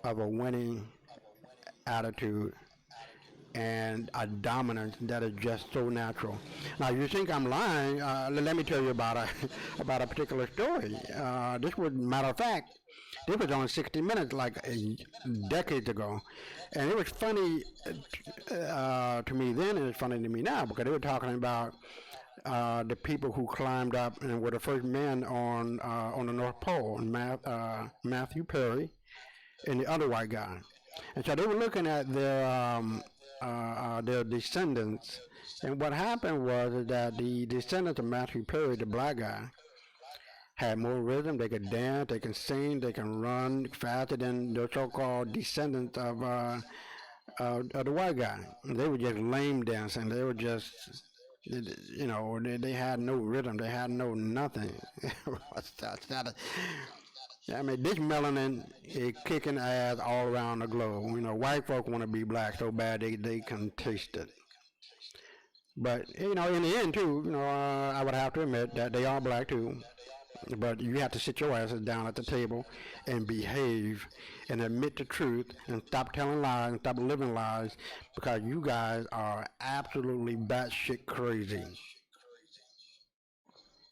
of a winning attitude and a dominance that is just so natural. Now, you think I'm lying? Let me tell you about about a particular story. This was, matter of fact, this was on 60 Minutes like decades ago. And it was funny to me then, and it's funny to me now, because they were talking about the people who climbed up and were the first men on the North Pole, Matthew Perry and the other white guy. And so they were looking at their descendants. And what happened was that the descendants of Matthew Perry, the black guy, had more rhythm. They could dance, they can sing, they can run faster than the so-called descendants of the white guy. They were just lame dancing. They were just, they had no rhythm. They had no nothing. This melanin is kicking ass all around the globe. White folk want to be black so bad they can taste it. But, in the end, too, I would have to admit that they are black, too. But you have to sit your asses down at the table and behave and admit the truth and stop telling lies and stop living lies, because you guys are absolutely batshit crazy.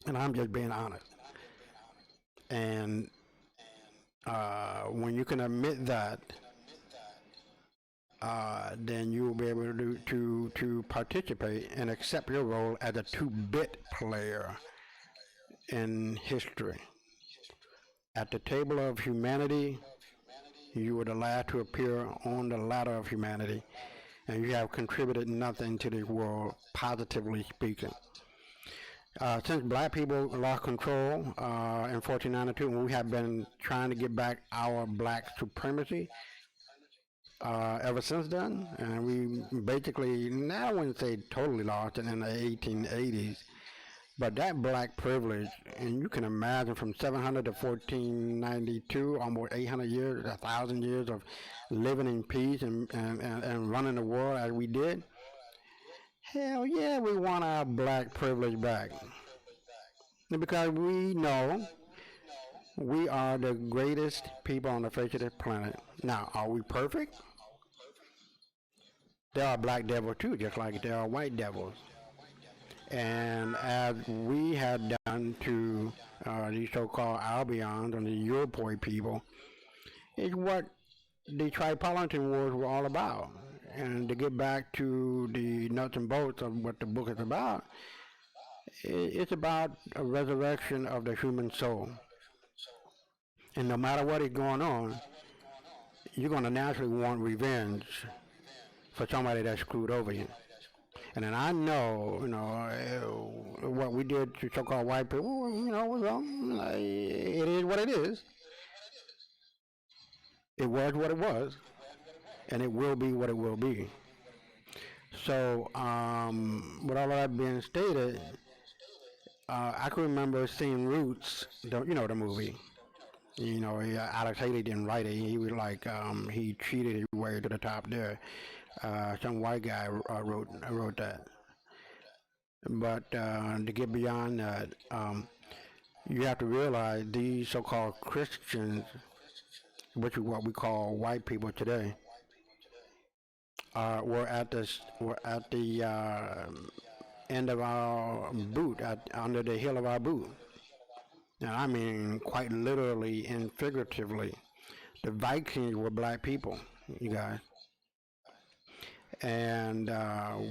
And I'm just being honest. And when you can admit that, then you will be able to participate and accept your role as a two-bit player in history. At the table of humanity, you were the last to appear on the ladder of humanity, and you have contributed nothing to the world, positively speaking. Since black people lost control in 1492, we have been trying to get back our black supremacy ever since then, and we basically, now I wouldn't say totally lost it in the 1880s, but that black privilege, and you can imagine from 700 to 1492, almost 800 years, 1,000 years of living in peace and running the world as we did. Hell yeah, we want our black privilege back. Because we know We are the greatest people on the face of the planet. Now, are we perfect? There are black devils too, just like there are white devils. And as we had done to these so-called Albions and the Europoid people, is what the Tripolitan Wars were all about. And to get back to the nuts and bolts of what the book is about, it's about a resurrection of the human soul. And no matter what is going on, you're going to naturally want revenge for somebody that screwed over you. And then I know, what we did to so-called white people, was wrong. It is what it is. It was what it was, and it will be what it will be. So, with all of that being stated, I can remember seeing Roots, the movie. Alex Haley didn't write it. He was like, he cheated his way to the top there. Some white guy wrote that. But to get beyond that, you have to realize these so-called Christians, which is what we call white people today, were at the end of our boot, under the heel of our boot. And I mean quite literally and figuratively. The Vikings were black people, you guys. And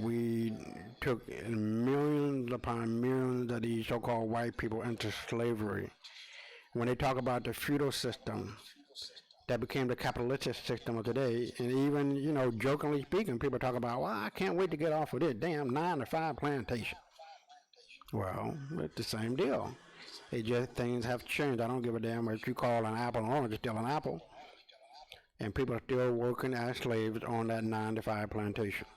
we took millions upon millions of these so-called white people into slavery. When they talk about the feudal system that became the capitalistic system of today, and even, jokingly speaking, people talk about, well, I can't wait to get off of this damn 9 to 5 plantation. Well, it's the same deal. It just things have changed. I don't give a damn if you call an apple an orange, it's still an apple. And people are still working as slaves on that 9 to 5 plantation.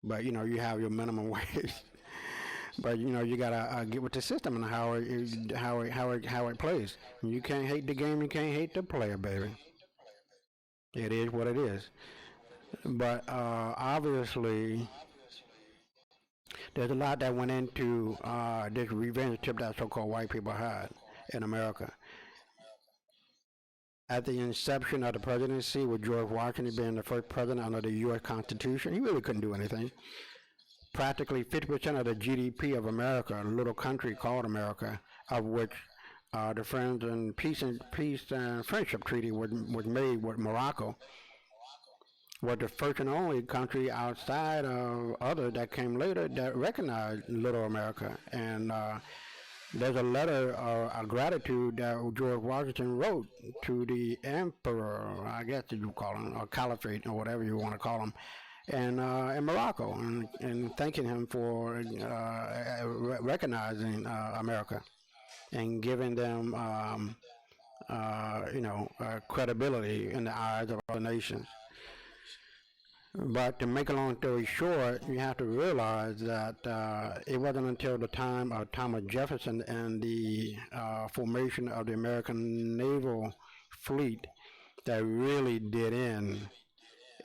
But you have your minimum wage. But you gotta get with the system and how it plays. You can't hate the game, you can't hate the player, baby. It is what it is. But obviously, there's a lot that went into this revenge tip that so-called white people had in America. At the inception of the presidency, with George Washington being the first president under the U.S. Constitution, he really couldn't do anything. Practically 50% of the GDP of America, a little country called America, of which the Friends and Peace and Friendship Treaty was made with Morocco, was the first and only country outside of others that came later that recognized Little America. And there's a letter of gratitude that George Washington wrote to the emperor, I guess you call him, or caliphate, or whatever you want to call him, and in Morocco, and thanking him for recognizing America and giving them, credibility in the eyes of other nations. But to make a long story short, you have to realize that it wasn't until the time of Thomas Jefferson and the formation of the American naval fleet that really did in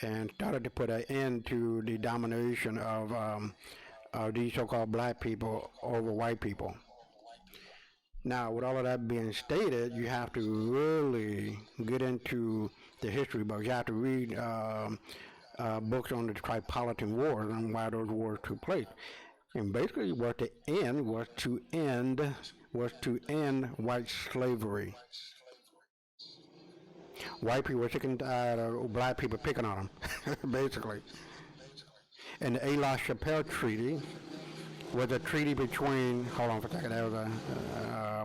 and started to put an end to the domination of these so-called black people over white people. Now, with all of that being stated, you have to really get into the history books. You have to read books on the Tripolitan Wars and why those wars took place. And basically, what the end was to end white slavery. White people were sick and tired of black people picking on them, basically. And the La Chapelle Treaty was a treaty between. Hold on for a second. There was a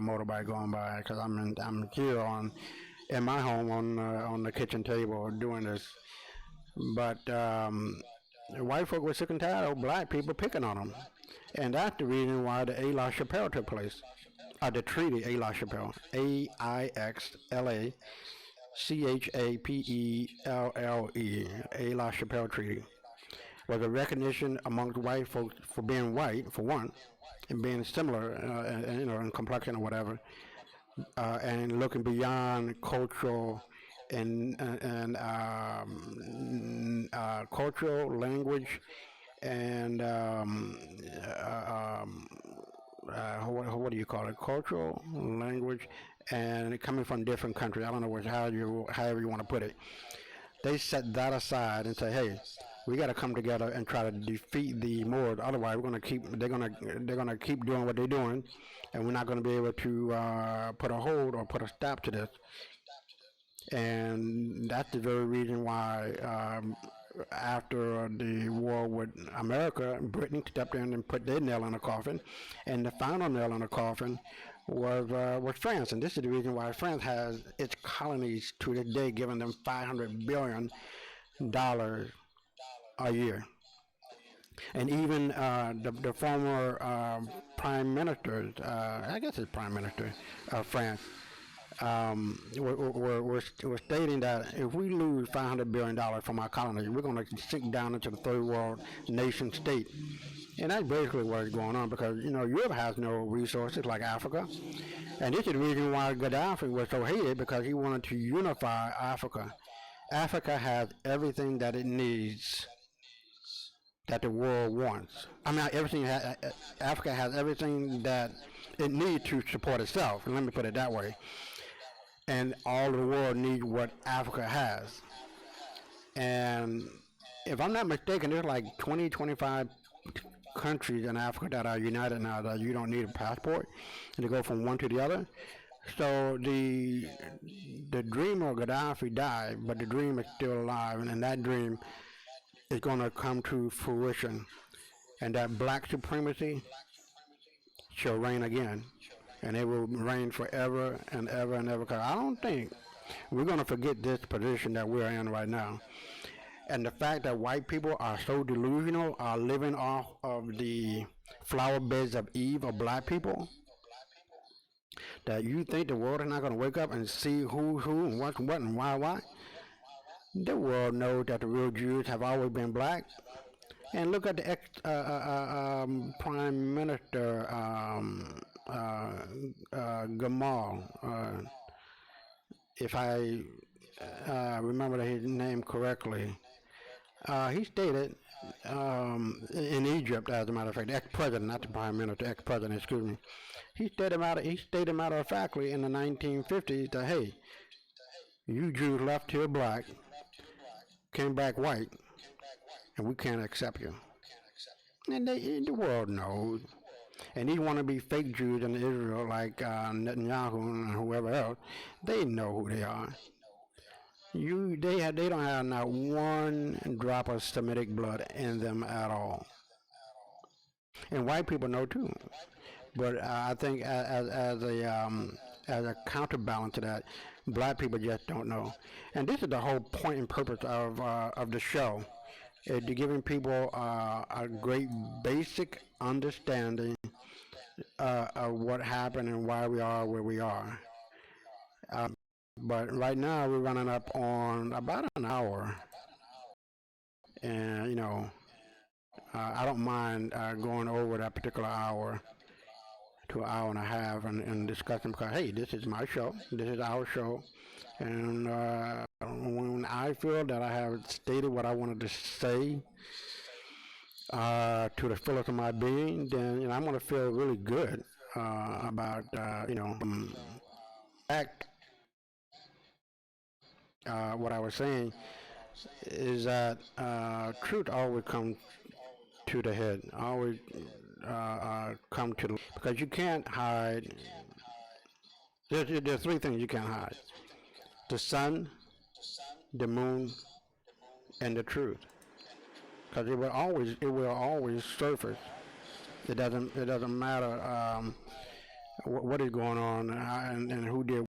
motorbike going by because I'm here in my home on the kitchen table doing this. But white folk were sick and tired of black people picking on them, and that's the reason why the La Chapelle took place. The treaty La Chapelle, AIXLACHAPELLE, La Chapelle Treaty, was a recognition amongst white folks for being white, for one, and being similar, in complexion or whatever, and looking beyond cultural and cultural language and what do you call it? Cultural language and coming from different countries. I don't know however you want to put it. They set that aside and say, hey, we got to come together and try to defeat the Moors. Otherwise, they're gonna keep doing what they're doing, and we're not going to be able to put a hold or put a stop to this. And that's the very reason why, after the war with America, Britain stepped in and put their nail in the coffin, and the final nail in the coffin was France. And this is the reason why France has its colonies to this day, giving them $500 billion a year. And even the former prime minister, I guess it's prime minister of France, we're stating that if we lose $500 billion from our colony, we're going to sink down into the third world nation state. And that's basically what is going on, because Europe has no resources like Africa, and this is the reason why Gaddafi was so hated, because he wanted to unify Africa. Africa has everything that it needs, that the world wants. I mean, Africa has everything that it needs to support itself. And let me put it that way. And all of the world needs what Africa has. And if I'm not mistaken, there's like 20, 25 countries in Africa that are united now, that you don't need a passport to go from one to the other. So the dream of Gaddafi died, but the dream is still alive, and that dream is going to come to fruition, and that black supremacy shall reign again, and it will reign forever and ever and ever. Because I don't think we're going to forget this position that we're in right now. And the fact that white people are so delusional, are living off of the flower beds of Eve of black people, that you think the world is not going to wake up and see who's who and what's what and why. The world knows that the real Jews have always been black. And look at the ex Prime Minister Gamal, if I remember his name correctly. He stated, in Egypt, as a matter of fact, the ex-president, not the prime minister, ex-president, excuse me. He stated matter of factly in the 1950s that, hey, you Jews left here black, came back white, and we can't accept you. And the world knows. And these want to be fake Jews in Israel, like Netanyahu and whoever else. They know who they are. They don't have not one drop of Semitic blood in them at all. And white people know too. But I think as a counterbalance to that, black people just don't know. And this is the whole point and purpose of the show, is to giving people a great basic understanding of what happened and why we are where we are. But right now we're running up on about an hour, and I don't mind going over that particular hour to an hour and a half, and discussing, because hey, this is my show, this is our show, and when I feel that I have stated what I wanted to say to the fullest of my being, then I'm going to feel really good about fact. What I was saying is that truth always comes to the head, always come to the, because you can't hide. There's three things you can't hide: the sun, the moon, and the truth. Because it will always surface. It doesn't matter what is going on, and who did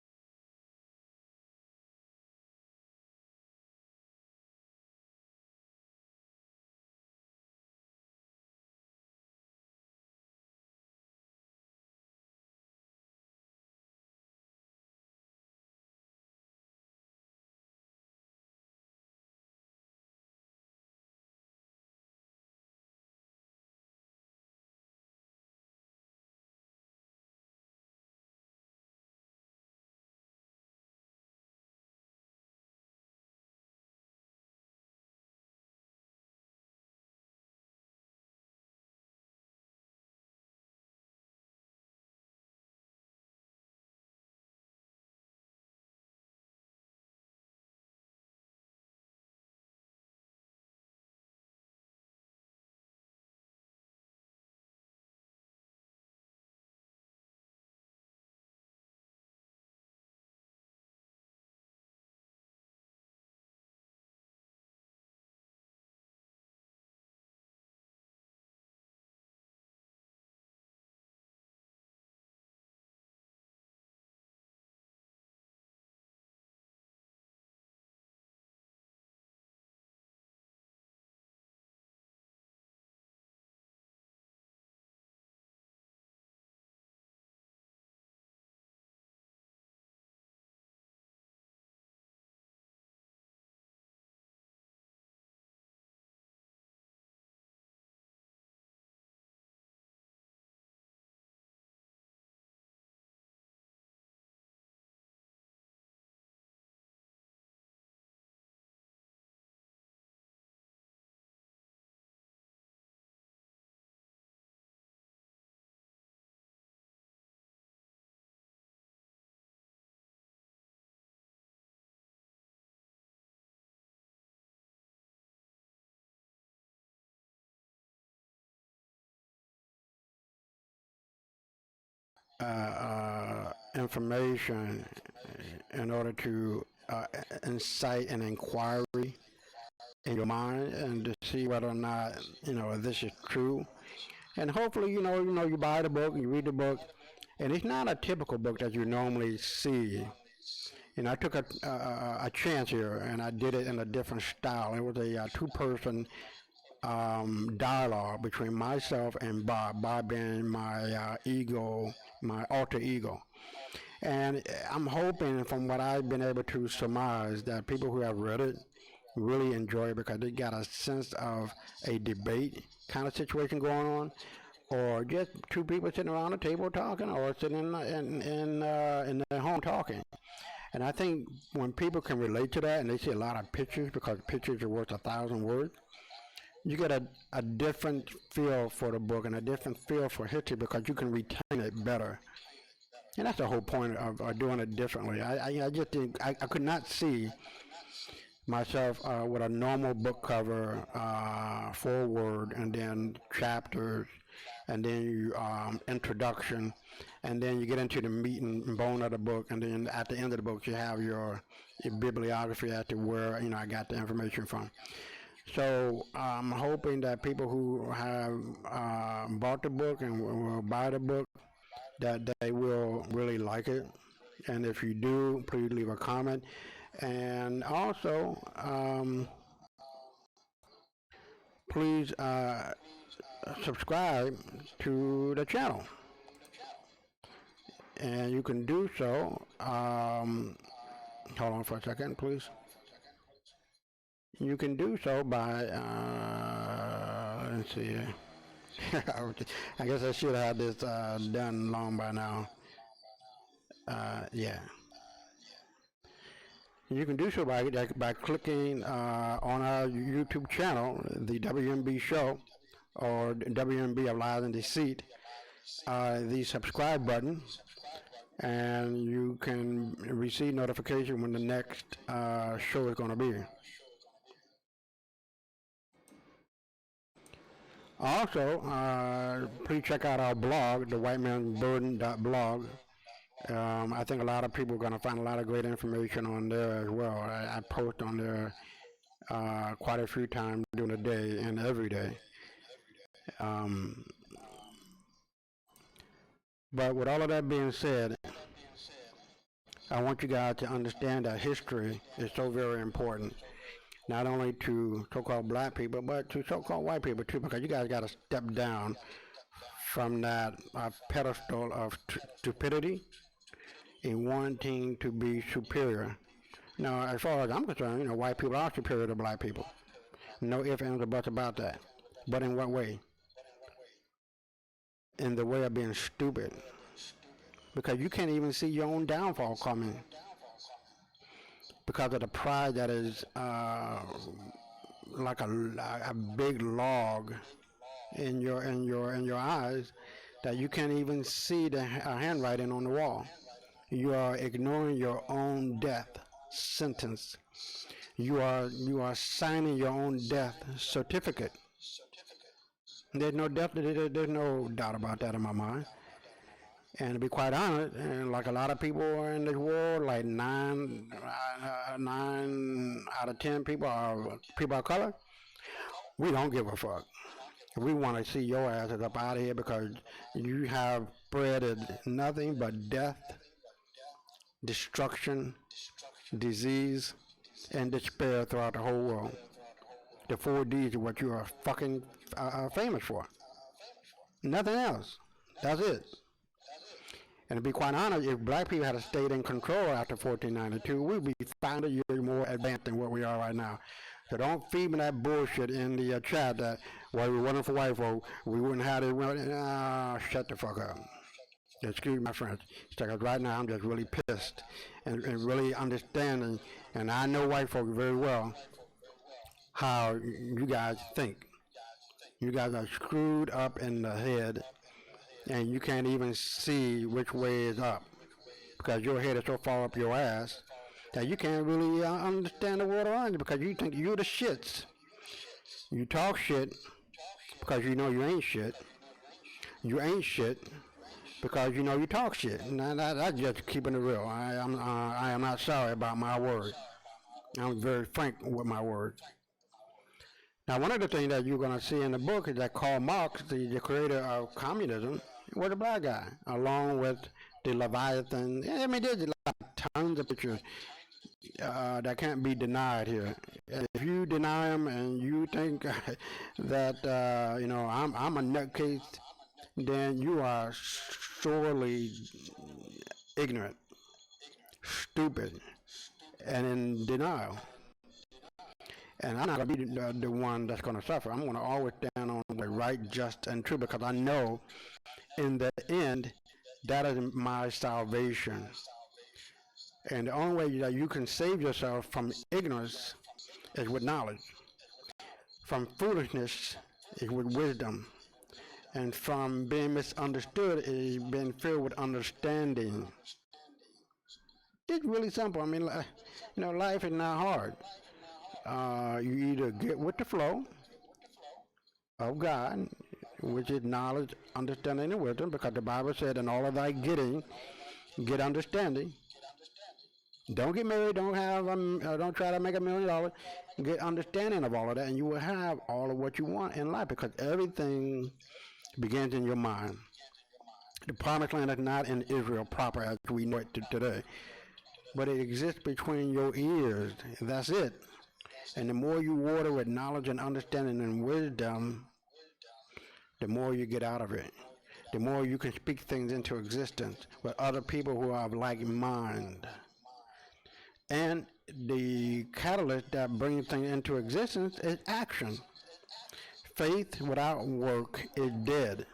information in order to incite an inquiry in your mind and to see whether or not this is true. And hopefully, you buy the book, you read the book, and it's not a typical book that you normally see. I took a chance here, and I did it in a different style. It was a two-person dialogue between myself and Bob. Bob being my ego, my alter ego. And I'm hoping, from what I've been able to surmise, that people who have read it really enjoy it because they got a sense of a debate kind of situation going on, or just two people sitting around a table talking, or sitting in their home talking. And I think when people can relate to that and they see a lot of pictures, because pictures are worth 1,000 words, you get a different feel for the book and a different feel for history because you can retain it better. And that's the whole point of doing it differently. I just think I could not see myself with a normal book cover, foreword, and then chapters, and then you introduction, and then you get into the meat and bone of the book, and then at the end of the book you have your bibliography as to where I got the information from. So I'm hoping that people who have bought the book and will buy the book, that they will really like it. And if you do, please leave a comment. And also, please subscribe to the channel. And you can do so. Hold on for a second, please. You can do so by, let's see. I guess I should have this done long by now. Yeah. You can do so by clicking on our YouTube channel, the WMB Show, or WMB of Lies and Deceit, the subscribe button, and you can receive notification when the next show is going to be. Also, please check out our blog, the whitemansburden.blog. I think a lot of people are going to find a lot of great information on there as well. I post on there quite a few times during the day and every day. But with all of that being said, I want you guys to understand that history is so very important, not only to so-called black people, but to so-called white people too, because you guys got to step down from that pedestal of stupidity in wanting to be superior. Now, as far as I'm concerned, white people are superior to black people. No ifs, ands, or buts about that. But in what way? In the way of being stupid. Because you can't even see your own downfall coming. Because of the pride that is like a big log in your eyes, that you can't even see the handwriting on the wall. You are ignoring your own death sentence. You are signing your own death certificate. There's no doubt about that in my mind. And to be quite honest, and like a lot of people in this world, like 9 out of 10 people are people of color, we don't give a fuck. We want to see your asses up out of here because you have spreaded nothing but death, destruction, disease, and despair throughout the whole world. The 4 Ds are what you are fucking famous for. Nothing else. That's it. And to be quite honest, if black people had stayed in control after 1492, we'd be 500 years more advanced than what we are right now. So don't feed me that bullshit in the chat that, well, we wasn't for white folk, we wouldn't have it. Shut the fuck up. Excuse my French. Because right now I'm just really pissed and really understanding, and I know white folk very well, how you guys think. You guys are screwed up in the head, and you can't even see which way is up because your head is so far up your ass that you can't really understand the world around you because you think you're the shits. You talk shit because you know you ain't shit. You ain't shit because you talk shit. Now that's just keeping it real. I am not sorry about my words. I'm very frank with my words. Now, one of the things that you're going to see in the book is that Karl Marx, the creator of communism, was a black guy, along with the Leviathan. I mean, there's like tons of pictures that can't be denied here. If you deny them and you think that I'm a nutcase, then you are sorely ignorant, stupid, and in denial. And I'm not going to be the one that's going to suffer. I'm going to always stand on the right, just, and true because I know in the end that is my salvation. And the only way that you can save yourself from ignorance is with knowledge. From foolishness is with wisdom. And from being misunderstood is being filled with understanding. It's really simple. I mean, life is not hard. You either get with the flow of God, which is knowledge, understanding, and wisdom, because the Bible said, in all of thy getting, get understanding. Don't get married, don't try to make $1 million. Get understanding of all of that, and you will have all of what you want in life, because everything begins in your mind. The promised land is not in Israel proper as we know it today, but it exists between your ears. That's it. And the more you water with knowledge and understanding and wisdom, the more you get out of it. The more you can speak things into existence with other people who are of like mind. And the catalyst that brings things into existence is action. Faith without work is dead.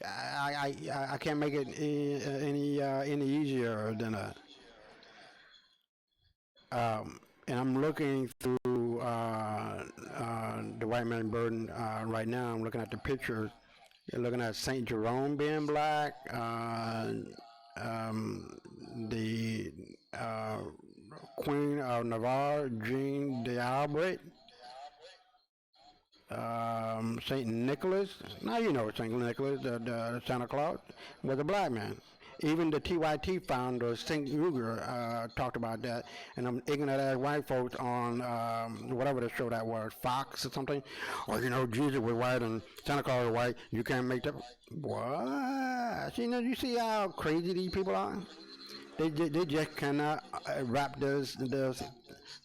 I can't make it any easier than that. And I'm looking through the White Man Burden right now. I'm looking at the pictures. You're looking at Saint Jerome being black, the Queen of Navarre, Jean d'Albret, Saint Nicholas. Now you know Saint Nicholas, the Santa Claus, was a black man. Even the TYT founder, St. Uger, talked about that. And I'm ignorant as white folks on whatever the show that was, Fox or something. Or, Jesus was white and Santa Claus was white. You can't make that. What? You see how crazy these people are? They just cannot wrap their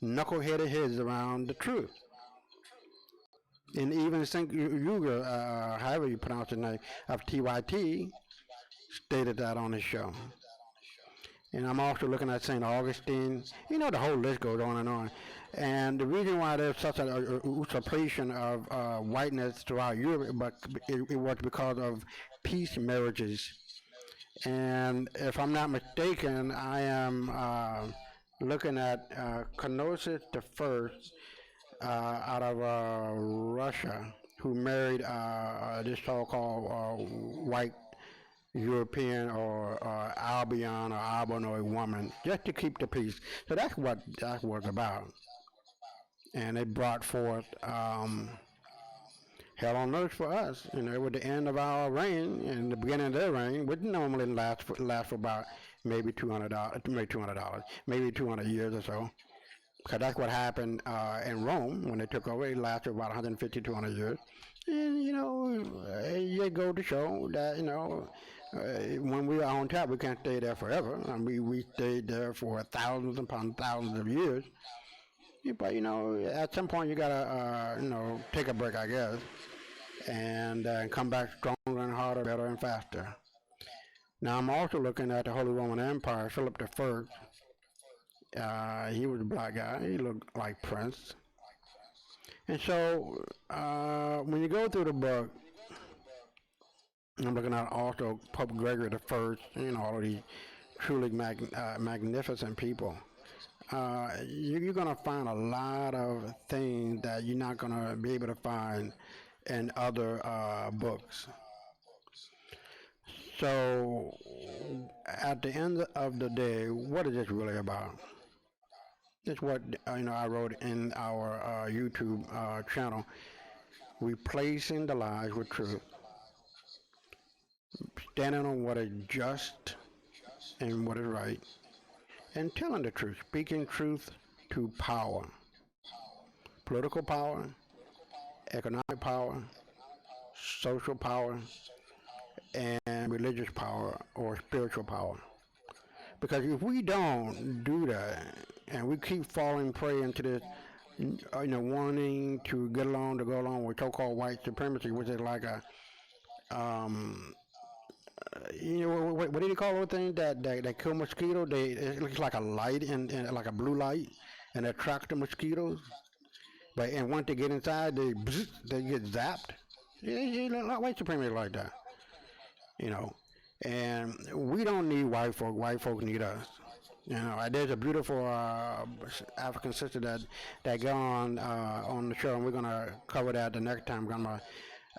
knuckle-headed heads around the truth. And even St. Uger, however you pronounce the name, of TYT, stated that on his show. And I'm also looking at St. Augustine. The whole list goes on and on. And the reason why there's such a usurpation of whiteness throughout Europe, but it was because of peace marriages. And if I'm not mistaken, I am looking at Kenosis the First out of Russia, who married this so-called white European or Albion or Albanoid woman, just to keep the peace. So that's what that was about. And it brought forth hell on earth for us. With the end of our reign and the beginning of their reign, which normally lasts for about maybe $200, maybe 200 years or so. Because that's what happened in Rome when they took over. It lasted about 150, 200 years. And, you go to show that, when we are on top, we can't stay there forever. I mean, we stayed there for thousands upon thousands of years. But, at some point you got to, take a break, I guess, and come back stronger and harder, better and faster. Now, I'm also looking at the Holy Roman Empire, Philip I. He was a black guy. He looked like Prince. And so, when you go through the book, I'm looking at also Pope Gregory the First, all of these truly magnificent people. You're going to find a lot of things that you're not going to be able to find in other books. So, at the end of the day, what is this really about? It's what I wrote in our YouTube channel, replacing the lies with truth. standing on what is just and what is right, and telling the truth, speaking truth to power, political power, economic power, social power, and religious power or spiritual power. Because if we don't do that and we keep falling prey into this, wanting to get along to go along with so-called white supremacy, which is like a, um, what do they call those things that kill mosquitoes? It looks like a light and like a blue light, and attract the mosquitoes. But and once they get inside, they get zapped. White supremacy like that, you know. And we don't need white folk. White folk need us. There's a beautiful African sister that got on the show, and we're gonna cover that the next time. We're gonna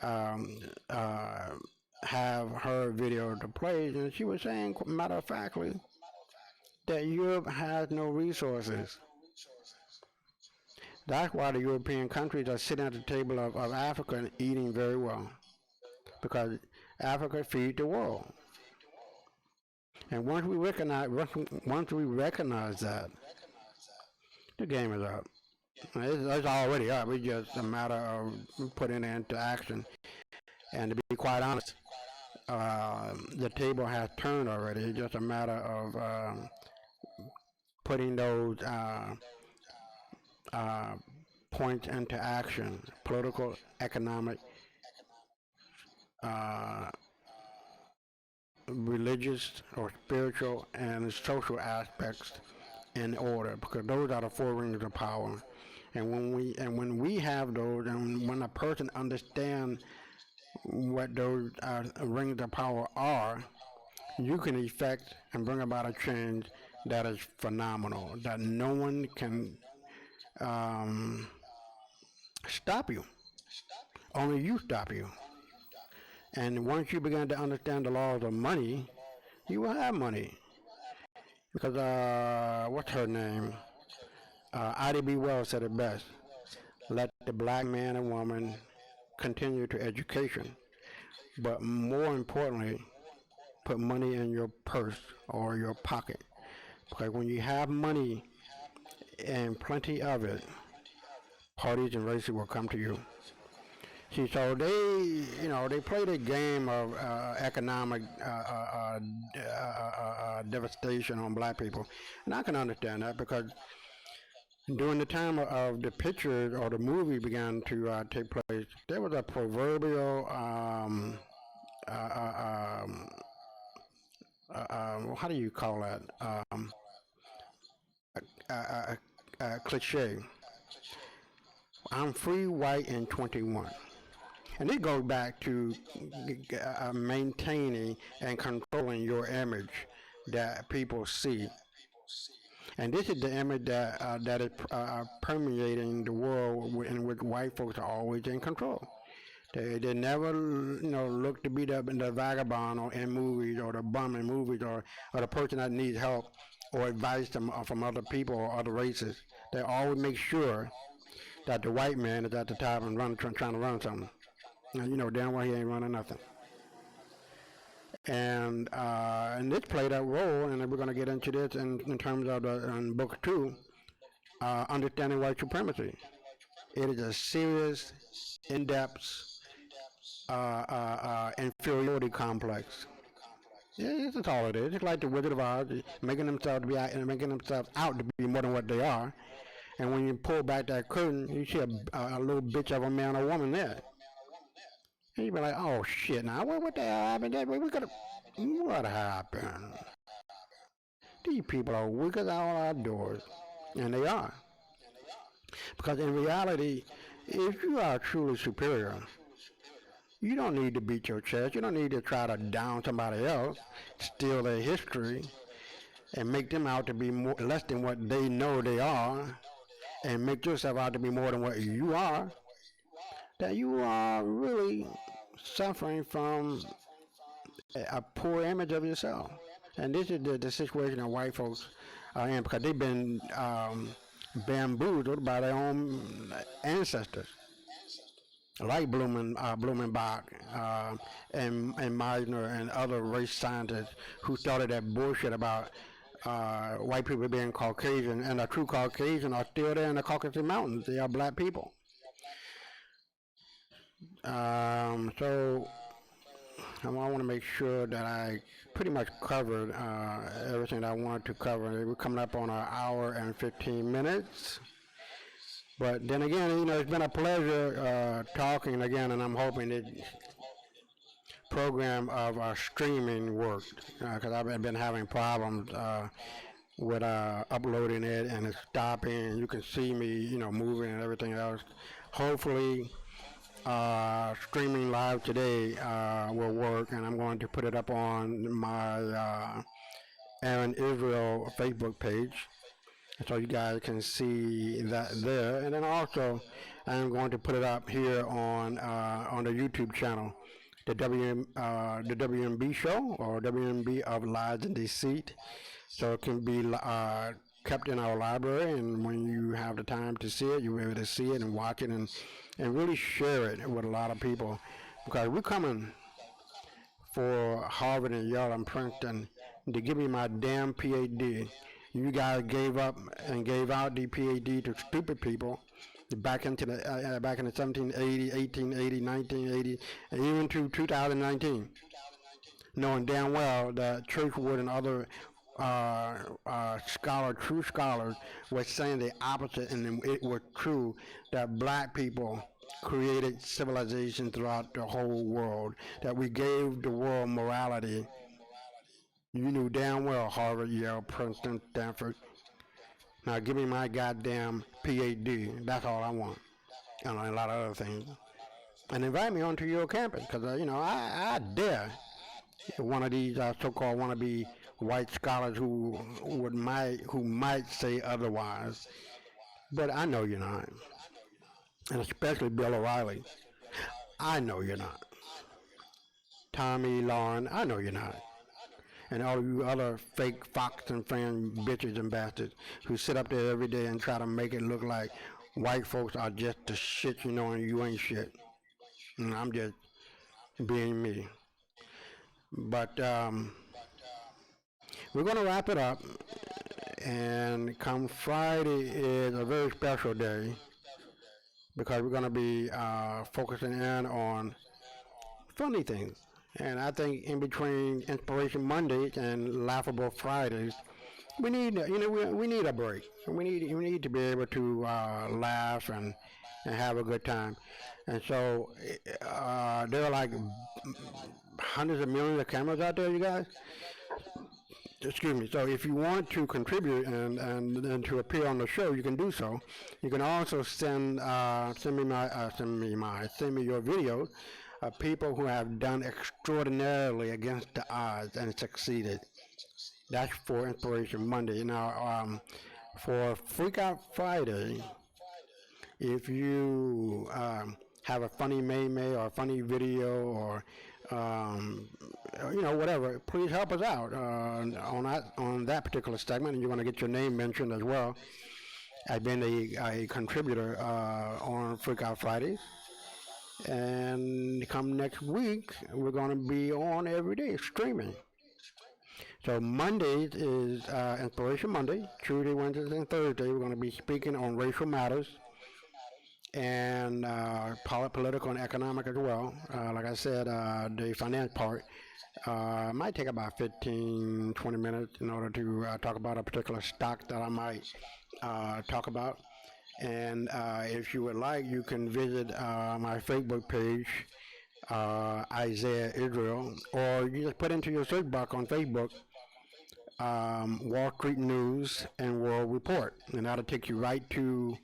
um, uh, have her video to play, and she was saying, matter of factly, that Europe has no resources. That's why the European countries are sitting at the table of Africa and eating very well, because Africa feeds the world. And once we recognize that, the game is up. It's already up. It's just a matter of putting it into action. And to be quite honest, the table has turned already. It's just a matter of putting those uh, points into action: political, economic, uh, religious or spiritual, and social aspects in order, because those are the four rings of power. And when we have those, and when a person understands what those rings of power are, you can effect and bring about a change that is phenomenal, that no one can um, stop you. Only you stop you. And once you begin to understand the laws of money, you will have money. Because what's her name? Ida B. Wells said it best. Let the black man and woman continue to education, but more importantly, put money in your purse or your pocket. Because when you have money and plenty of it, parties and races will come to you. See, so they play the game of economic devastation on black people, and I can understand that, because during the time of the pictures or the movie began to take place, there was a proverbial um, how do you call that? Cliche. I'm free, white, and 21. And it goes back to maintaining and controlling your image that people see. And this is the image that is permeating the world in which white folks are always in control. They never look to be the vagabond or in movies, or the bum in movies, or the person that needs help or advice from other people or other races. They always make sure that the white man is at the top and trying to run something. And you know damn well he ain't running nothing. And this played a role, and we're going to get into this in terms of in book two, understanding white supremacy. It is a serious, in-depth inferiority complex. Yeah, that's all it is. It's like the Wizard of Oz, making themselves out to be more than what they are. And when you pull back that curtain, you see a little bitch of a man or woman there. And you be like, oh shit, now what the hell happened? What happened? These people are weak as all outdoors, and they are. Because in reality, if you are truly superior, you don't need to beat your chest. You don't need to try to down somebody else, steal their history, and make them out to be less than what they know they are, and make yourself out to be more than what you are. That you are really suffering from a poor image of yourself. And this is the situation that white folks are in, because they've been bamboozled by their own ancestors. like Blumenbach, and Meisner and other race scientists who started that bullshit about white people being Caucasian, and the true Caucasian are still there in the Caucasus Mountains. They are black people. So I want to make sure that I pretty much covered everything that I wanted to cover. We're coming up on an hour and 15 minutes. But then again, it's been a pleasure talking again, and I'm hoping that program of streaming worked because I've been having problems with uploading it and it's stopping. You can see me, moving and everything else. Hopefully, streaming live today will work, and I'm going to put it up on my Aaron Israel Facebook page so you guys can see that there. And then also, I'm going to put it up here on the YouTube channel, the WMB show or WMB of Lies and Deceit, so it can be kept in our library. And when you have the time to see it, you'll be able to see it and watch it and really share it with a lot of people because we're coming for Harvard and Yale and Princeton to give me my damn PhD. You guys gave up and gave out the PhD to stupid people back into the back in the 1780, 1880, 1980, and even to 2019, knowing damn well that Churchwood and other true scholars, were saying the opposite, and it was true that black people created civilization throughout the whole world, that we gave the world morality. You knew damn well Harvard, Yale, Princeton, Stanford. Now give me my goddamn PhD. That's all I want. And a lot of other things. And invite me onto your campus, because, I dare one of these so-called wannabe white scholars who might say otherwise. But I know you're not. And especially Bill O'Reilly. I know you're not. Tommy Lauren, I know you're not. And all of you other fake Fox and Friends bitches and bastards who sit up there every day and try to make it look like white folks are just the shit, and you ain't shit. And I'm just being me. But we're going to wrap it up. And come Friday is a very special day because we're going to be focusing in on funny things. And I think in between Inspiration Mondays and Laughable Fridays, we need, we need a break. We need to be able to laugh and have a good time. And so there are like hundreds of millions of cameras out there, you guys. Excuse me. So if you want to contribute and to appear on the show, you can do so. You can also send me your video of people who have done extraordinarily against the odds and succeeded. That's for Inspiration Monday. Now, for Freak Out Friday, if you have a funny meme or a funny video or whatever, please help us out on that particular segment, and you're going to get your name mentioned as well. I've been a contributor on Freak Out Fridays, and come next week, we're going to be on every day streaming. So Mondays is Inspiration Monday. Tuesday, Wednesdays, and Thursday, we're going to be speaking on racial matters and political and economic as well. Like I said, the finance part might take about 15, 20 minutes in order to talk about a particular stock that I might talk about. And if you would like, you can visit my Facebook page, Isaiah Israel, or you just put into your search box on Facebook, Wall Street News and World Report, and that'll take you right to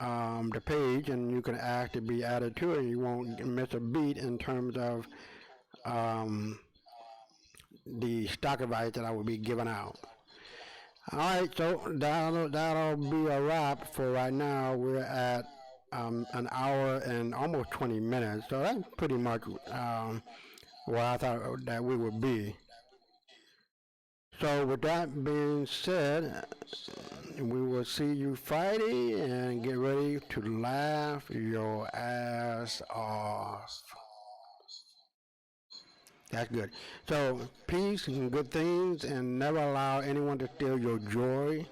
the page, and you can ask to be added to it, and you won't miss a beat in terms of the stock advice that I will be giving out. All right, so that'll be a wrap for right now. We're at an hour and almost 20 minutes, so that's pretty much where I thought that we would be. So with that being said, we will see you Friday and get ready to laugh your ass off. That's good. So peace and good things, and never allow anyone to steal your joy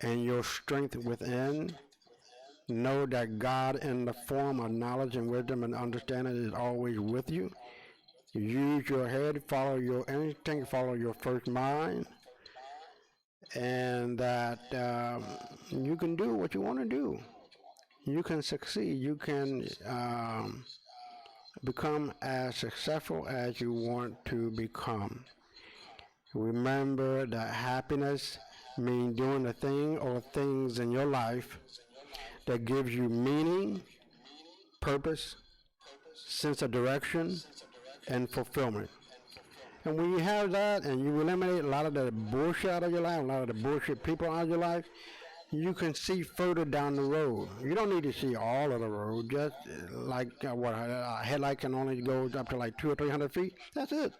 and your strength within. Know that God, in the form of knowledge and wisdom and understanding, is always with you. Use your head, follow your instinct, follow your first mind, and that you can do what you want to do. You can succeed. You can become as successful as you want to become. Remember that happiness means doing the thing or things in your life that gives you meaning, purpose, sense of direction, and fulfillment. And when you have that and you eliminate a lot of the bullshit out of your life, a lot of the bullshit people out of your life, you can see further down the road. You don't need to see all of the road. Just like what a headlight can only go up to like 200 or 300 feet. That's it.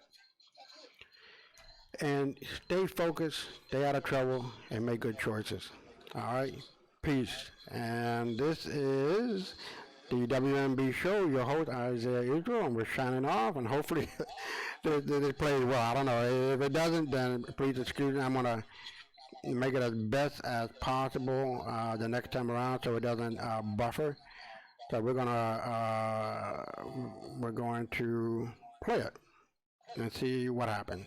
And stay focused, stay out of trouble, and make good choices. All right. Peace. And this is the WMB show. Your host Isaiah Israel, and we're signing off. And hopefully, this plays well. I don't know. If it doesn't, then please excuse me. I'm gonna make it as best as possible the next time around, so it doesn't buffer. So we're going to play it and see what happens.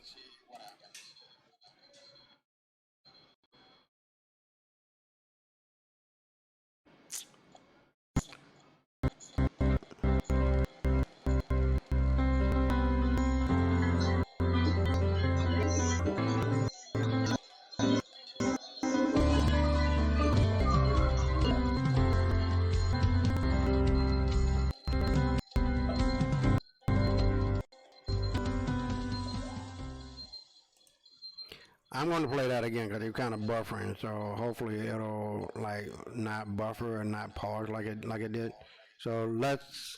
I'm going to play that again because it's kind of buffering. So hopefully it'll like not buffer and not pause like it did. So let's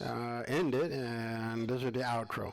end it, and this is the outro.